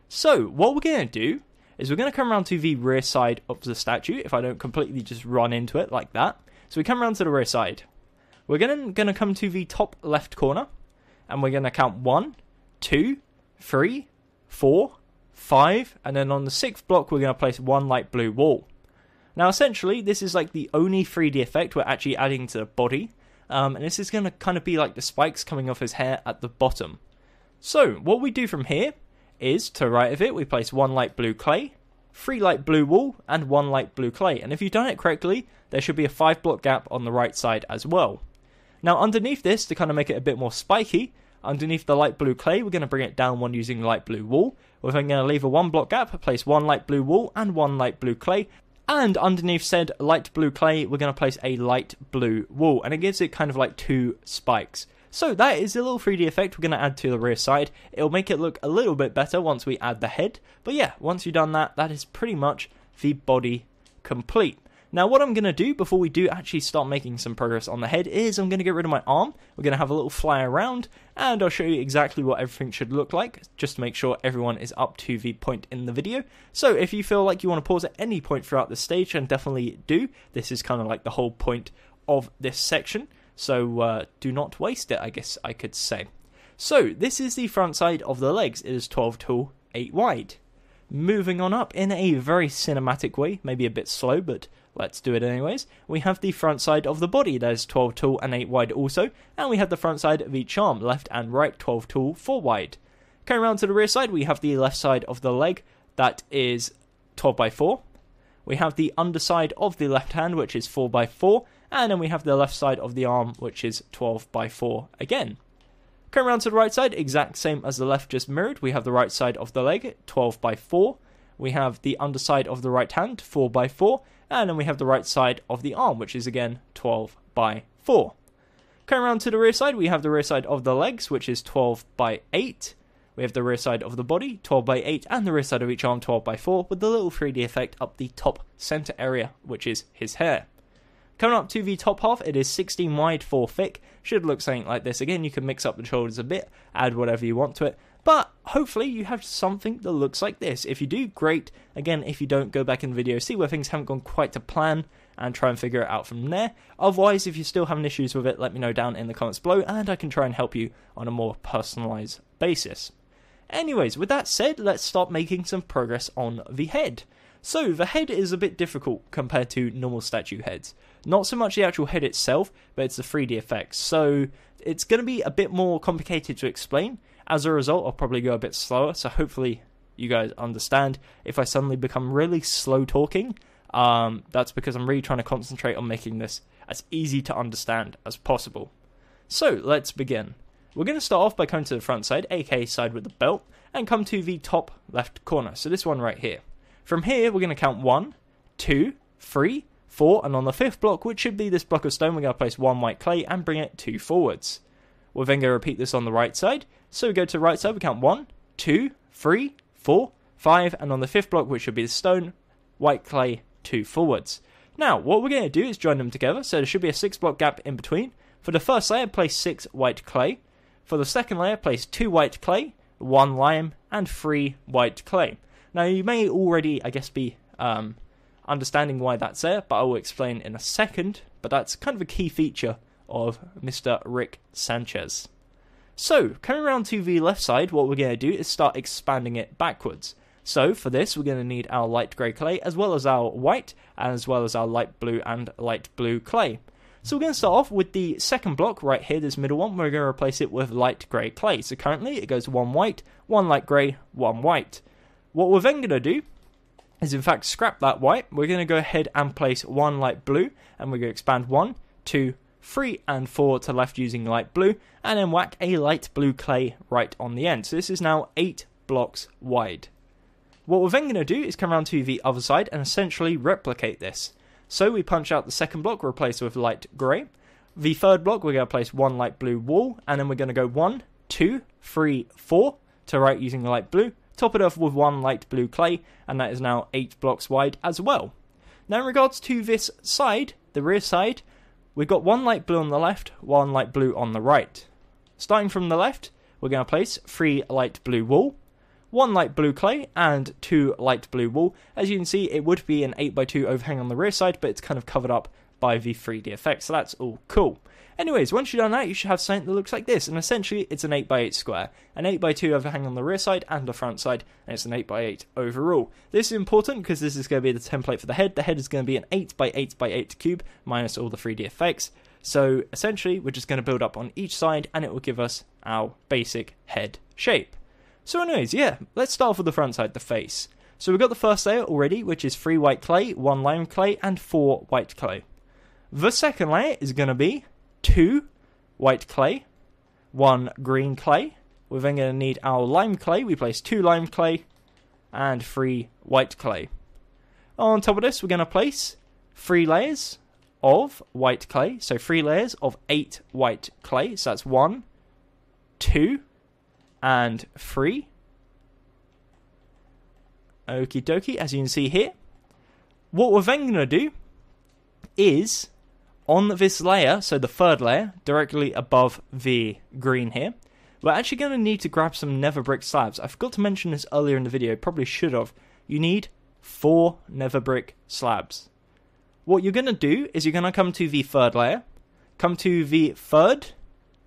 So, what we're going to do is we're going to come around to the rear side of the statue, if I don't completely just run into it like that. So we come around to the rear side. We're going to come to the top left corner, and we're going to count 1, 2, 3, 4, 5, and then on the 6th block we're going to place one light blue wool. Now essentially, this is like the only 3D effect we're actually adding to the body. And this is going to kind of be like the spikes coming off his hair at the bottom. So, what we do from here is, to the right of it, we place one light blue clay, 3 light blue wool, and 1 light blue clay. And if you've done it correctly, there should be a 5 block gap on the right side as well. Now, underneath this, to kind of make it a bit more spiky, underneath the light blue clay, we're going to bring it down one using light blue wool. We're then going to leave a 1 block gap, place 1 light blue wool and 1 light blue clay. And underneath said light blue clay, we're going to place a light blue wool. And it gives it kind of like 2 spikes. So that is a little 3D effect we're going to add to the rear side. It'll make it look a little bit better once we add the head. But yeah, once you've done that, that is pretty much the body complete. Now what I'm going to do before we do actually start making some progress on the head is I'm going to get rid of my arm. We're going to have a little fly around and I'll show you exactly what everything should look like, just to make sure everyone is up to the point in the video. So if you feel like you want to pause at any point throughout the stage, then definitely do. This is kind of like the whole point of this section, so do not waste it, I guess I could say. So this is the front side of the legs. It is 12 tall, 8 wide. Moving on up in a very cinematic way, maybe a bit slow, but let's do it anyways. We have the front side of the body, that is 12 tall and 8 wide also, and we have the front side of each arm, left and right, 12 tall, 4 wide. Coming around to the rear side, we have the left side of the leg, that is 12 by 4. We have the underside of the left hand, which is 4 by 4, and then we have the left side of the arm, which is 12 by 4 again. Coming around to the right side, exact same as the left, just mirrored. We have the right side of the leg, 12 by 4. We have the underside of the right hand, 4 by 4. And then we have the right side of the arm, which is again 12 by 4. Coming around to the rear side, we have the rear side of the legs, which is 12 by 8. We have the rear side of the body, 12 by 8, and the rear side of each arm, 12 by 4, with the little 3D effect up the top center area, which is his hair. Coming up to the top half, it is 16 wide, 4 thick. Should look something like this. Again, you can mix up the shoulders a bit, add whatever you want to it. But hopefully you have something that looks like this. If you do, great. Again, if you don't, go back in the video, see where things haven't gone quite to plan, and try and figure it out from there. Otherwise, if you're still having issues with it, let me know down in the comments below, and I can try and help you on a more personalized basis. Anyways, with that said, let's start making some progress on the head. So, the head is a bit difficult compared to normal statue heads. Not so much the actual head itself, but it's the 3D effects. So, it's going to be a bit more complicated to explain. As a result, I'll probably go a bit slower, so hopefully you guys understand. If I suddenly become really slow talking, that's because I'm really trying to concentrate on making this as easy to understand as possible. So, let's begin. We're going to start off by coming to the front side, aka side with the belt, and come to the top left corner, so this one right here. From here, we're going to count 1, 2, 3, 4, and on the 5th block, which should be this block of stone, we're going to place 1 white clay and bring it 2 forwards. We're then going to repeat this on the right side, so we go to the right side, we count 1, 2, 3, 4, 5, and on the 5th block, which should be the stone, white clay, 2 forwards. Now, what we're going to do is join them together, so there should be a 6 block gap in between. For the first layer, place 6 white clay. For the second layer, place 2 white clay, 1 lime, and 3 white clay. Now, you may already, I guess, be understanding why that's there, but I will explain in a second. But that's kind of a key feature of Mr. Rick Sanchez. So, coming around to the left side, what we're going to do is start expanding it backwards. So, for this, we're going to need our light grey clay, as well as our white, as well as our light blue and light blue clay. So we're going to start off with the second block right here, this middle one. We're going to replace it with light grey clay. So currently it goes 1 white, 1 light grey, 1 white. What we're then going to do is in fact scrap that white. We're going to go ahead and place 1 light blue, and we're going to expand 1, 2, 3 and 4 to left using light blue, and then whack a light blue clay right on the end. So this is now 8 blocks wide. What we're then going to do is come around to the other side and essentially replicate this. So we punch out the second block, replace with light grey. The third block, we're going to place 1 light blue wall, and then we're going to go 1, 2, 3, 4 to right using light blue. Top it off with 1 light blue clay, and that is now 8 blocks wide as well. Now in regards to this side, the rear side, we've got 1 light blue on the left, 1 light blue on the right. Starting from the left, we're going to place 3 light blue wool, 1 light blue clay, and 2 light blue wool. As you can see, it would be an 8x2 overhang on the rear side, but it's kind of covered up by the 3D effect, so that's all cool. Anyways, once you've done that, you should have something that looks like this, and essentially it's an 8x8 square. An 8x2 overhang on the rear side and the front side, and it's an 8x8 overall. This is important because this is going to be the template for the head. The head is going to be an 8x8x8 cube, minus all the 3D effects. So essentially, we're just going to build up on each side, and it will give us our basic head shape. So anyways, yeah, let's start off with the front side, the face. So we've got the first layer already, which is 3 white clay, 1 lime clay, and 4 white clay. The second layer is going to be 2 white clay, 1 green clay. We're then going to need our lime clay. We place 2 lime clay and 3 white clay. On top of this, we're going to place 3 layers of white clay. So 3 layers of 8 white clay. So that's 1, 2, and 3. Okie dokie, as you can see here. What we're then going to do is, on this layer, so the third layer, directly above the green here, we're actually going to need to grab some nether brick slabs. I forgot to mention this earlier in the video, probably should have. You need 4 nether brick slabs. What you're going to do is you're going to come to the third layer, come to the third,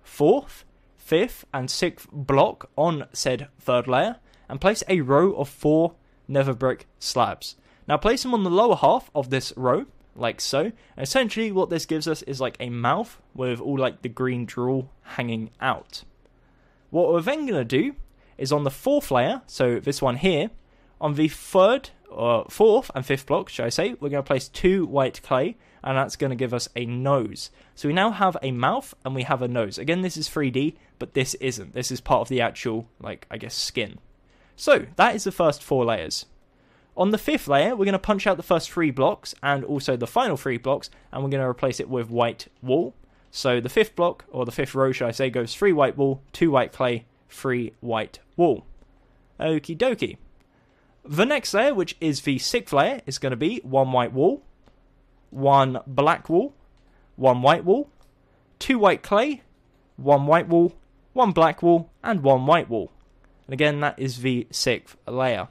fourth, 5th and 6th block on said third layer, and place a row of 4 nether brick slabs. Now place them on the lower half of this row, like so. And essentially what this gives us is like a mouth with all like the green drool hanging out. What we're then going to do is on the 4th layer, so this one here, on the 3rd, or 4th and 5th block, should I say, we're going to place 2 white clay, and that's going to give us a nose. So we now have a mouth and we have a nose. Again, this is 3D, but this isn't. This is part of the actual, like, I guess, skin. So that is the first 4 layers. On the 5th layer, we're going to punch out the first 3 blocks and also the final 3 blocks, and we're going to replace it with white wool. So the 5th block, or the 5th row, should I say, goes 3 white wool, 2 white clay, 3 white wool. Okie dokie. The next layer, which is the 6th layer, is going to be 1 white wool, 1 black wool, 1 white wool, 2 white clay, 1 white wool, 1 black wool, and 1 white wool. And again, that is the 6th layer.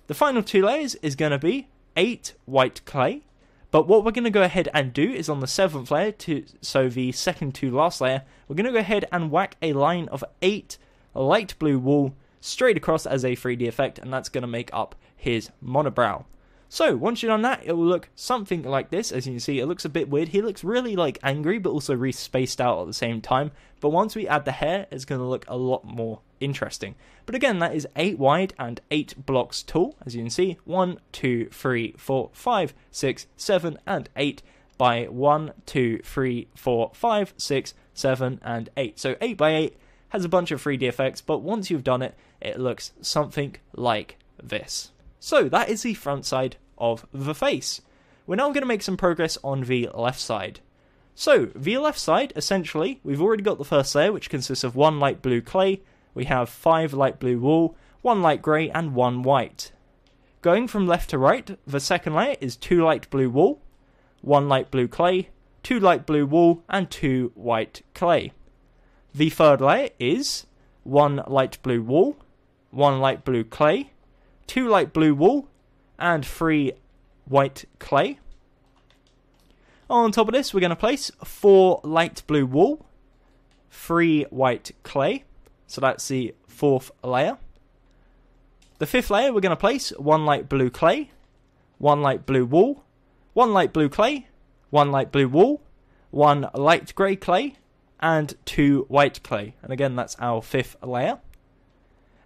The final 2 layers is going to be 8 white clay, but what we're going to go ahead and do is on the 7th layer, so the second to last layer, we're going to go ahead and whack a line of 8 light blue wool straight across as a 3D effect, and that's going to make up his monobrow. So once you've done that, it will look something like this. As you can see, it looks a bit weird. He looks really like angry, but also really spaced out at the same time. But once we add the hair, it's going to look a lot more interesting. But again, that is 8 wide and 8 blocks tall. As you can see, 1, 2, 3, 4, 5, 6, 7, and 8 by 1, 2, 3, 4, 5, 6, 7, and 8. So 8 by 8 has a bunch of 3D effects, but once you've done it, it looks something like this. So that is the front side of the face. We're now going to make some progress on the left side. So the left side, essentially, we've already got the first layer, which consists of 1 light blue clay. We have 5 light blue wool, 1 light grey, and 1 white. Going from left to right, the second layer is 2 light blue wool, 1 light blue clay, 2 light blue wool, and 2 white clay. The third layer is 1 light blue wool, 1 light blue clay, 2 light blue wool, and 3 white clay. On top of this, we're going to place 4 light blue wool, 3 white clay. So that's the 4th layer. The 5th layer, we're going to place 1 light blue clay, 1 light blue wool, 1 light blue clay, 1 light blue wool, 1 light grey clay, and 2 white clay. And again, that's our 5th layer.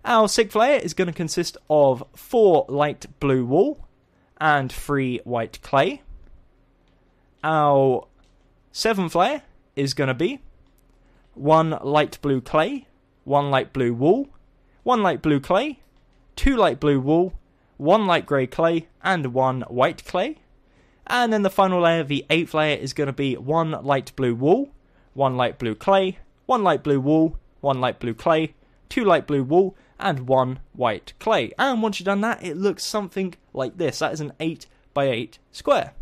Our 6th layer is going to consist of 4 light blue wool and 3 white clay. Our 7th layer is going to be 1 light blue clay, 1 light blue wool, 1 light blue clay, 2 light blue wool, 1 light grey clay, and 1 white clay. And then the final layer, the 8th layer, is going to be 1 light blue wool, 1 light blue clay, 1 light blue wool, 1 light blue clay, 2 light blue wool, and 1 white clay. And once you've done that, it looks something like this. That is an 8 by 8 square.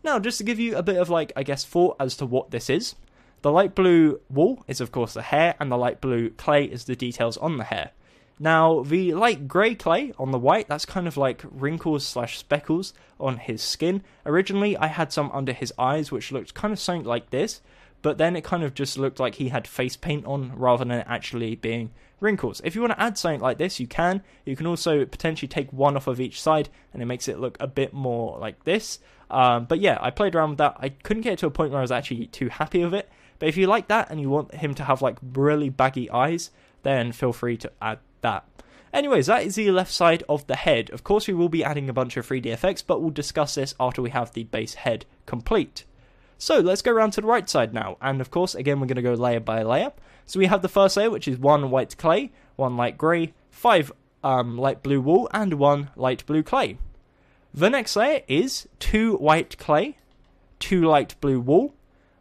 Now, just to give you a bit of, thought as to what this is. The light blue wool is, of course, the hair, and the light blue clay is the details on the hair. Now, the light grey clay on the white, that's kind of like wrinkles / speckles on his skin. Originally, I had some under his eyes, which looked kind of something like this, but then it kind of just looked like he had face paint on rather than actually being wrinkles. If you want to add something like this, you can. You can also potentially take one off of each side, and it makes it look a bit more like this. But yeah, I played around with that. I couldn't get to a point where I was actually too happy with it. But if you like that and you want him to have like really baggy eyes, then feel free to add that. Anyways, that is the left side of the head. Of course, we will be adding a bunch of 3D effects, but we'll discuss this after we have the base head complete. So let's go around to the right side now. And of course, again, we're going to go layer by layer. So we have the first layer, which is 1 white clay, 1 light grey, 5 light blue wool, and 1 light blue clay. The next layer is 2 white clay, 2 light blue wool,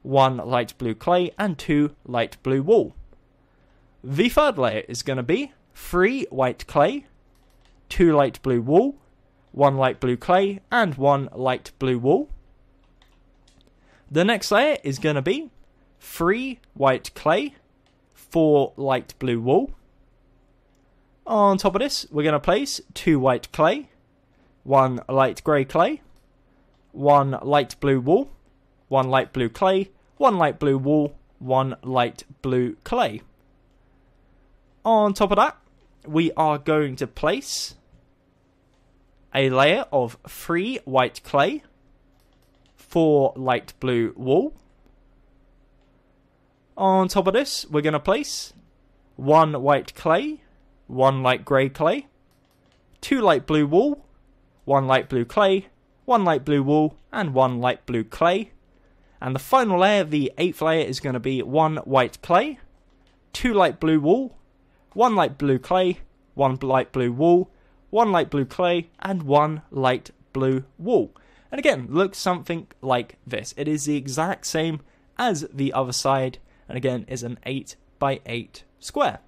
1 light blue clay, and 2 light blue wool. The third layer is going to be 3 white clay, 2 light blue wool, 1 light blue clay, and 1 light blue wool. The next layer is going to be 3 white clay, 4 light blue wool. On top of this, we're going to place 2 white clay, 1 light grey clay, 1 light blue wool, 1 light blue clay, 1 light blue wool, 1 light blue clay. On top of that, we are going to place a layer of 3 white clay, 4 light blue wool. On top of this, we're going to place 1 white clay, 1 light grey clay, 2 light blue wool, 1 light blue clay, 1 light blue wool, and 1 light blue clay. And the final layer, the 8th layer, is going to be 1 white clay, 2 light blue wool, 1 light blue clay, 1 light blue wool, 1 light blue clay, and 1 light blue wool. And again, looks something like this. It is the exact same as the other side, and again is an 8 by 8 square.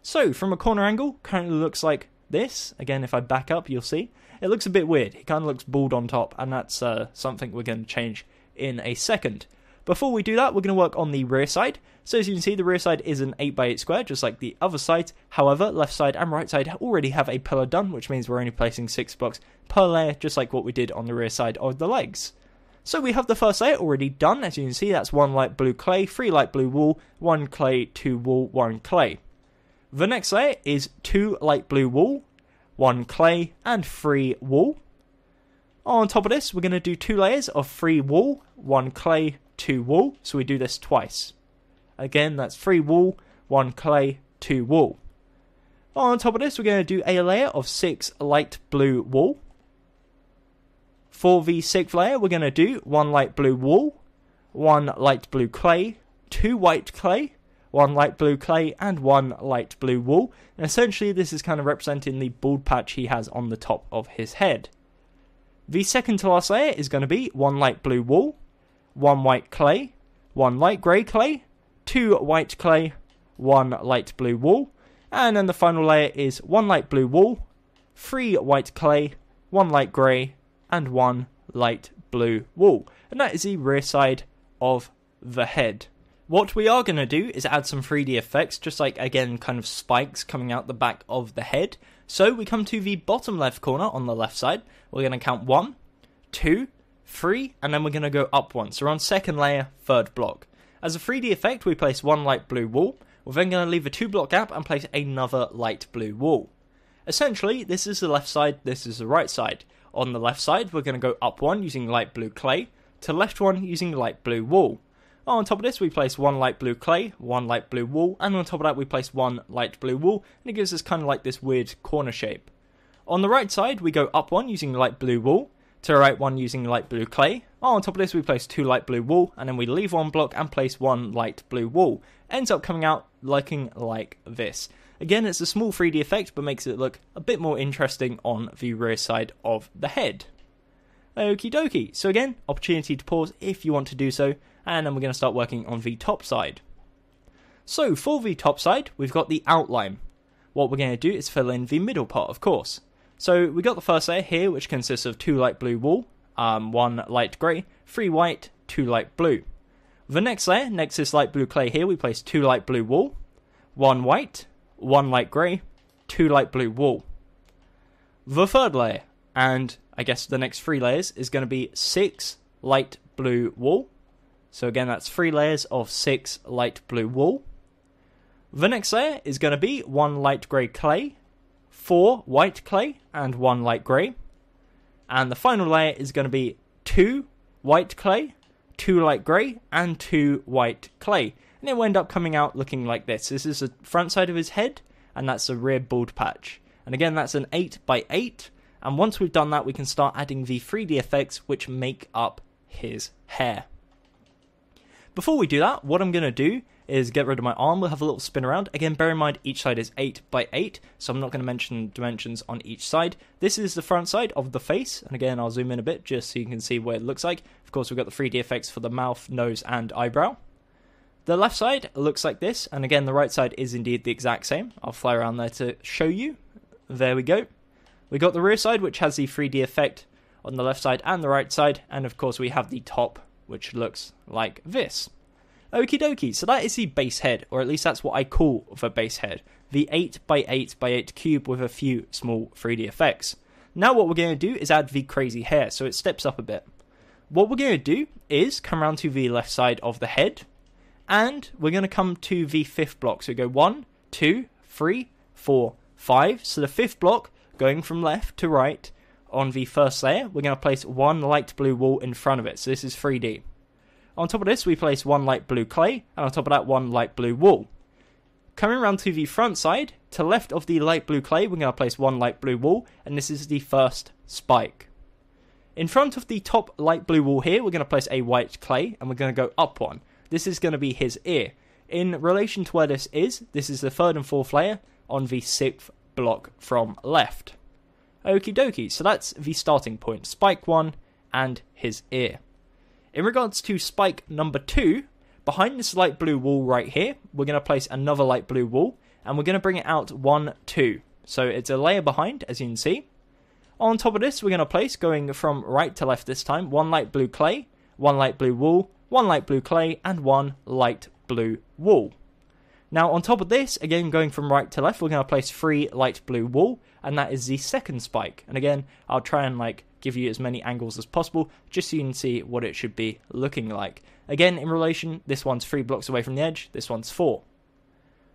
So from a corner angle, currently looks like this. Again, if I back up, you'll see it looks a bit weird. He kind of looks bald on top, and that's something we're going to change in a second. Before we do that, we're going to work on the rear side. So as you can see, the rear side is an 8 by 8 square, just like the other side. However, left side and right side already have a pillar done, which means we're only placing 6 blocks per layer, just like what we did on the rear side of the legs. So we have the first layer already done. As you can see, that's 1 light blue clay, 3 light blue wool, 1 clay, 2 wool, 1 clay. The next layer is 2 light blue wool, 1 clay, and 3 wool. On top of this, we're going to do 2 layers of 3 wool, 1 clay, 2 wool. So we do this twice. Again, that's 3 wool, 1 clay, 2 wool. On top of this, we're going to do a layer of 6 light blue wool. For the 6th layer, we're going to do 1 light blue wool, 1 light blue clay, 2 white clay, 1 light blue clay, and 1 light blue wool. And essentially, this is kind of representing the bald patch he has on the top of his head. The second to last layer is going to be 1 light blue wool, 1 white clay, 1 light grey clay, 2 white clay, 1 light blue wool, and then the final layer is 1 light blue wool, 3 white clay, 1 light grey, and 1 light blue wool. And that is the rear side of the head. What we are going to do is add some 3D effects, just like, again, kind of spikes coming out the back of the head. So we come to the bottom left corner on the left side. We're going to count 1, 2, 3, and then we're going to go up 1. So we're on second layer, third block. As a 3D effect, we place one light blue wall. We're then going to leave a 2-block gap and place another light blue wall. Essentially, this is the left side, this is the right side. On the left side, we're going to go up 1 using light blue clay, to left 1 using light blue wall. On top of this, we place one light blue clay, one light blue wall, and on top of that, we place one light blue wall, and it gives us kind of like this weird corner shape. On the right side, we go up 1 using light blue wall, to the right 1 using light blue clay. On top of this, we place 2 light blue wall, and then we leave 1 block and place 1 light blue wall. Ends up coming out looking like this. Again, it's a small 3D effect, but makes it look a bit more interesting on the rear side of the head. Okie dokie. So again, opportunity to pause if you want to do so, and then we're going to start working on the top side. So for the top side, we've got the outline. What we're going to do is fill in the middle part, of course. So we got the first layer here, which consists of 2 light blue wool, 1 light grey, 3 white, 2 light blue. The next layer, next is light blue clay here, we place 2 light blue wool, 1 white, 1 light grey, 2 light blue wool. The third layer, and I guess the next 3 layers, is going to be 6 light blue wool. So again, that's 3 layers of 6 light blue wool. The next layer is going to be 1 light grey clay, 4 white clay, and 1 light grey. And the final layer is going to be 2 white clay, 2 light grey, and 2 white clay. And it will end up coming out looking like this. This is the front side of his head, and that's the rear bald patch. And again, that's an 8x8. And once we've done that, we can start adding the 3D effects which make up his hair. Before we do that, what I'm going to do is get rid of my arm. We'll have a little spin around. Again, bear in mind each side is 8x8, so I'm not going to mention dimensions on each side. This is the front side of the face, and again, I'll zoom in a bit just so you can see what it looks like. Of course, we've got the 3D effects for the mouth, nose, and eyebrow. The left side looks like this, and again, the right side is indeed the exact same. I'll fly around there to show you. There we go. We got the rear side, which has the 3D effect on the left side and the right side, and of course we have the top, which looks like this. Okie dokie, so that is the base head, or at least that's what I call the base head. The 8x8x8 cube with a few small 3D effects. Now what we're going to do is add the crazy hair, so it steps up a bit. What we're going to do is come around to the left side of the head, and we're going to come to the 5th block. So we go 1, 2, 3, 4, 5. So the 5th block, going from left to right, on the first layer, we're going to place 1 light blue wool in front of it. So this is 3D. On top of this, we place 1 light blue clay, and on top of that, 1 light blue wool. Coming around to the front side, to left of the light blue clay, we're going to place 1 light blue wool, and this is the first spike. In front of the top light blue wool here, we're going to place a white clay, and we're going to go up 1. This is going to be his ear. In relation to where this is the 3rd and 4th layer on the 6th block from left. Okie dokie, so that's the starting point. Spike 1 and his ear. In regards to spike number 2, behind this light blue wool right here, we're going to place another light blue wool, and we're going to bring it out 1, 2. So it's a layer behind, as you can see. On top of this, we're going to place, going from right to left this time, 1 light blue clay, 1 light blue wool, 1 light blue clay, and 1 light blue wool. Now, on top of this, again, going from right to left, we're going to place 3 light blue wool, and that is the 2nd spike. And again, I'll try and give you as many angles as possible, just so you can see what it should be looking like. Again, in relation, this one's 3 blocks away from the edge, this one's 4.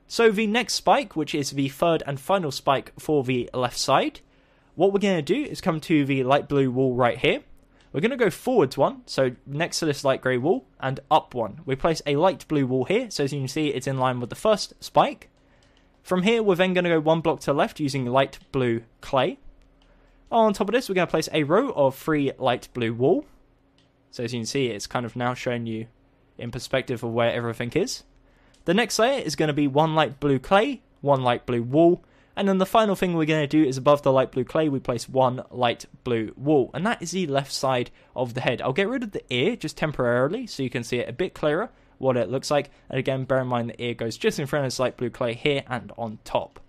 So the next spike, which is the 3rd and final spike for the left side, what we're going to do is come to the light blue wool right here. We're going to go forwards 1, so next to this light grey wool, and up 1. We place a light blue wool here, so as you can see, it's in line with the first spike. From here, we're then going to go 1 block to the left using light blue clay. On top of this, we're going to place a row of 3 light blue wool. So as you can see, it's kind of now showing you in perspective of where everything is. The next layer is going to be 1 light blue clay, 1 light blue wool, and then the final thing we're going to do is above the light blue clay, we place 1 light blue wool. And that is the left side of the head. I'll get rid of the ear just temporarily so you can see it a bit clearer, what it looks like. And again, bear in mind the ear goes just in front of this light blue clay here and on top.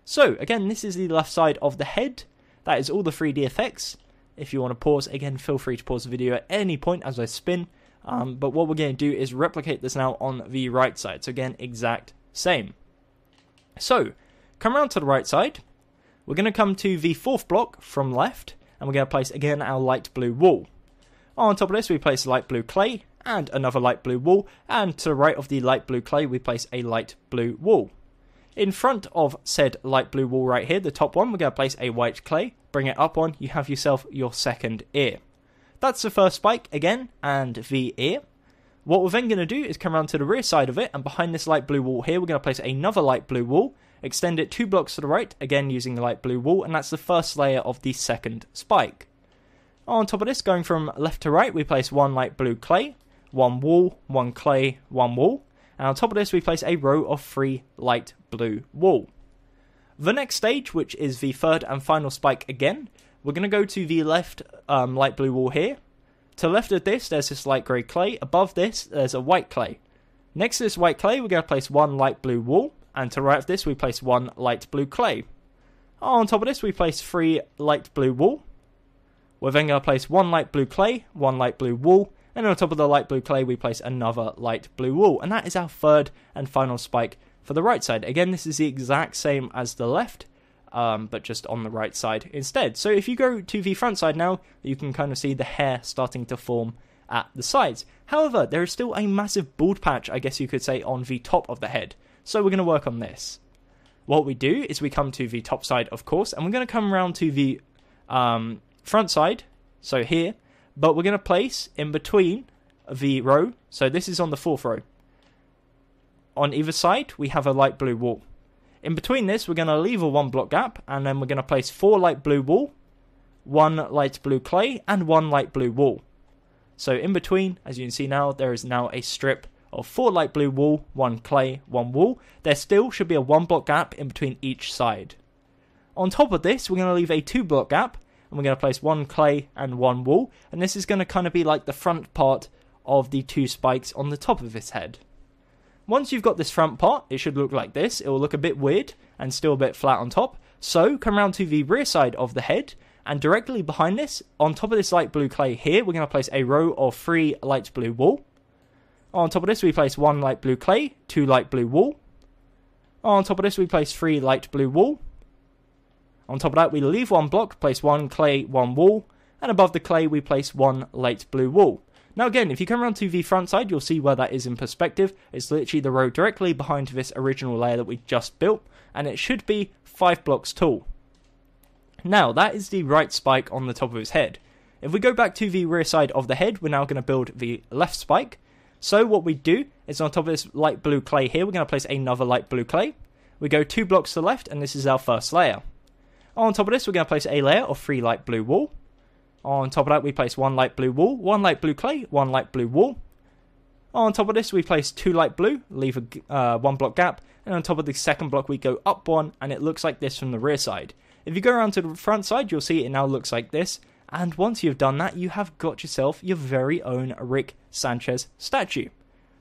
So again, this is the left side of the head. That is all the 3D effects. If you want to pause, again, feel free to pause the video at any point as I spin. But what we're going to do is replicate this now on the right side. So again, exact same. So, come around to the right side. We're going to come to the 4th block from left. And we're going to place, again, our light blue wool. On top of this, we place light blue clay and another light blue wool, and to the right of the light blue clay, we place a light blue wool. In front of said light blue wool right here, the top one, we're going to place a white clay, bring it up on, you have yourself your second ear. That's the first spike again, and the ear. What we're then going to do is come around to the rear side of it, and behind this light blue wool here, we're going to place another light blue wool, extend it 2 blocks to the right, again using the light blue wool, and that's the first layer of the second spike. On top of this, going from left to right, we place 1 light blue clay, 1 wool, 1 clay, 1 wool, and on top of this, we place a row of 3 light blue wool. The next stage, which is the third and final spike again, we're going to go to the left light blue wool here. To the left of this, there's this light grey clay. Above this, there's a white clay. Next to this white clay, we're going to place 1 light blue wool. And to the right of this, we place 1 light blue clay. On top of this, we place 3 light blue wool. We're then going to place 1 light blue clay, 1 light blue wool. And on top of the light blue clay, we place another light blue wool. And that is our third and final spike for the right side. Again, this is the exact same as the left, but just on the right side instead. So if you go to the front side now, you can kind of see the hair starting to form at the sides. However, there is still a massive bald patch, I guess you could say, on the top of the head. So we're going to work on this. What we do is we come to the top side, of course, and we're going to come around to the front side, so here, but we're going to place in between the row, so this is on the 4th row. On either side, we have a light blue wool. In between this, we're going to leave a 1 block gap, and then we're going to place 4 light blue wool, 1 light blue clay, and 1 light blue wool. So in between, as you can see now, there is now a strip of 4 light blue wool, 1 clay, 1 wool. There still should be a 1 block gap in between each side. On top of this, we're going to leave a 2 block gap, and we're going to place 1 clay and 1 wool, and this is going to kind of be like the front part of the 2 spikes on the top of his head. Once you've got this front part, it should look like this. It will look a bit weird and still a bit flat on top. So come around to the rear side of the head, and directly behind this, on top of this light blue clay here, we're going to place a row of 3 light blue wool. On top of this, we place 1 light blue clay, 2 light blue wool. On top of this, we place 3 light blue wool. On top of that, we leave 1 block, place 1 clay, 1 wool, and above the clay, we place 1 light blue wool. Now again, if you come around to the front side, you'll see where that is in perspective. It's literally the row directly behind this original layer that we just built, and it should be 5 blocks tall. Now, that is the right spike on the top of his head. If we go back to the rear side of the head, we're now going to build the left spike. So what we do is on top of this light blue clay here, we're going to place another light blue clay. We go 2 blocks to the left, and this is our first layer. On top of this, we're going to place a layer of 3 light blue wool. On top of that, we place 1 light blue wool, 1 light blue clay, 1 light blue wool. On top of this, we place 2 light blue, leave a 1 block gap, and on top of the second block, we go up 1, and it looks like this from the rear side. If you go around to the front side, you'll see it now looks like this, and once you've done that, you have got yourself your very own Rick Sanchez statue.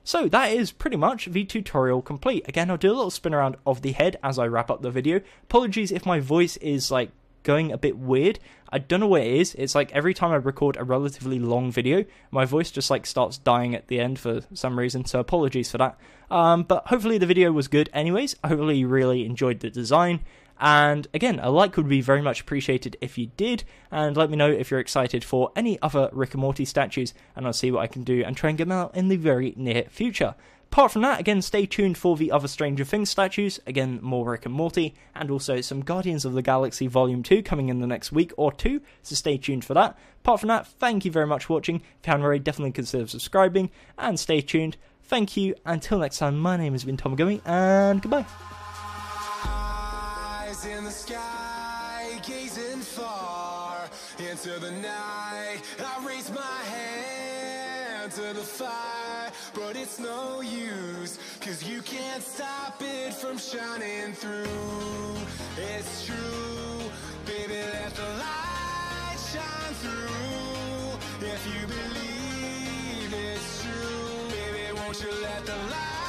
So that is pretty much the tutorial complete. Again, I'll do a little spin around of the head as I wrap up the video. Apologies if my voice is like going a bit weird. I don't know what it is. It's like every time I record a relatively long video, my voice just like starts dying at the end for some reason, so apologies for that. But hopefully the video was good anyways. Hopefully you really enjoyed the design. And again, a like would be very much appreciated if you did, and let me know if you're excited for any other Rick and Morty statues, and I'll see what I can do and try and get them out in the very near future. Apart from that, again, stay tuned for the other Stranger Things statues, again, more Rick and Morty, and also some Guardians of the Galaxy Volume 2 coming in the next week or 2, so stay tuned for that. Apart from that, thank you very much for watching. If you haven't already, definitely consider subscribing, and stay tuned. Thank you, until next time, my name has been Gummy, and goodbye. In the sky, gazing far into the night, I raise my hand to the fire, but it's no use, 'cause you can't stop it from shining through. It's true, baby, let the light shine through. If you believe it's true, baby, won't you let the light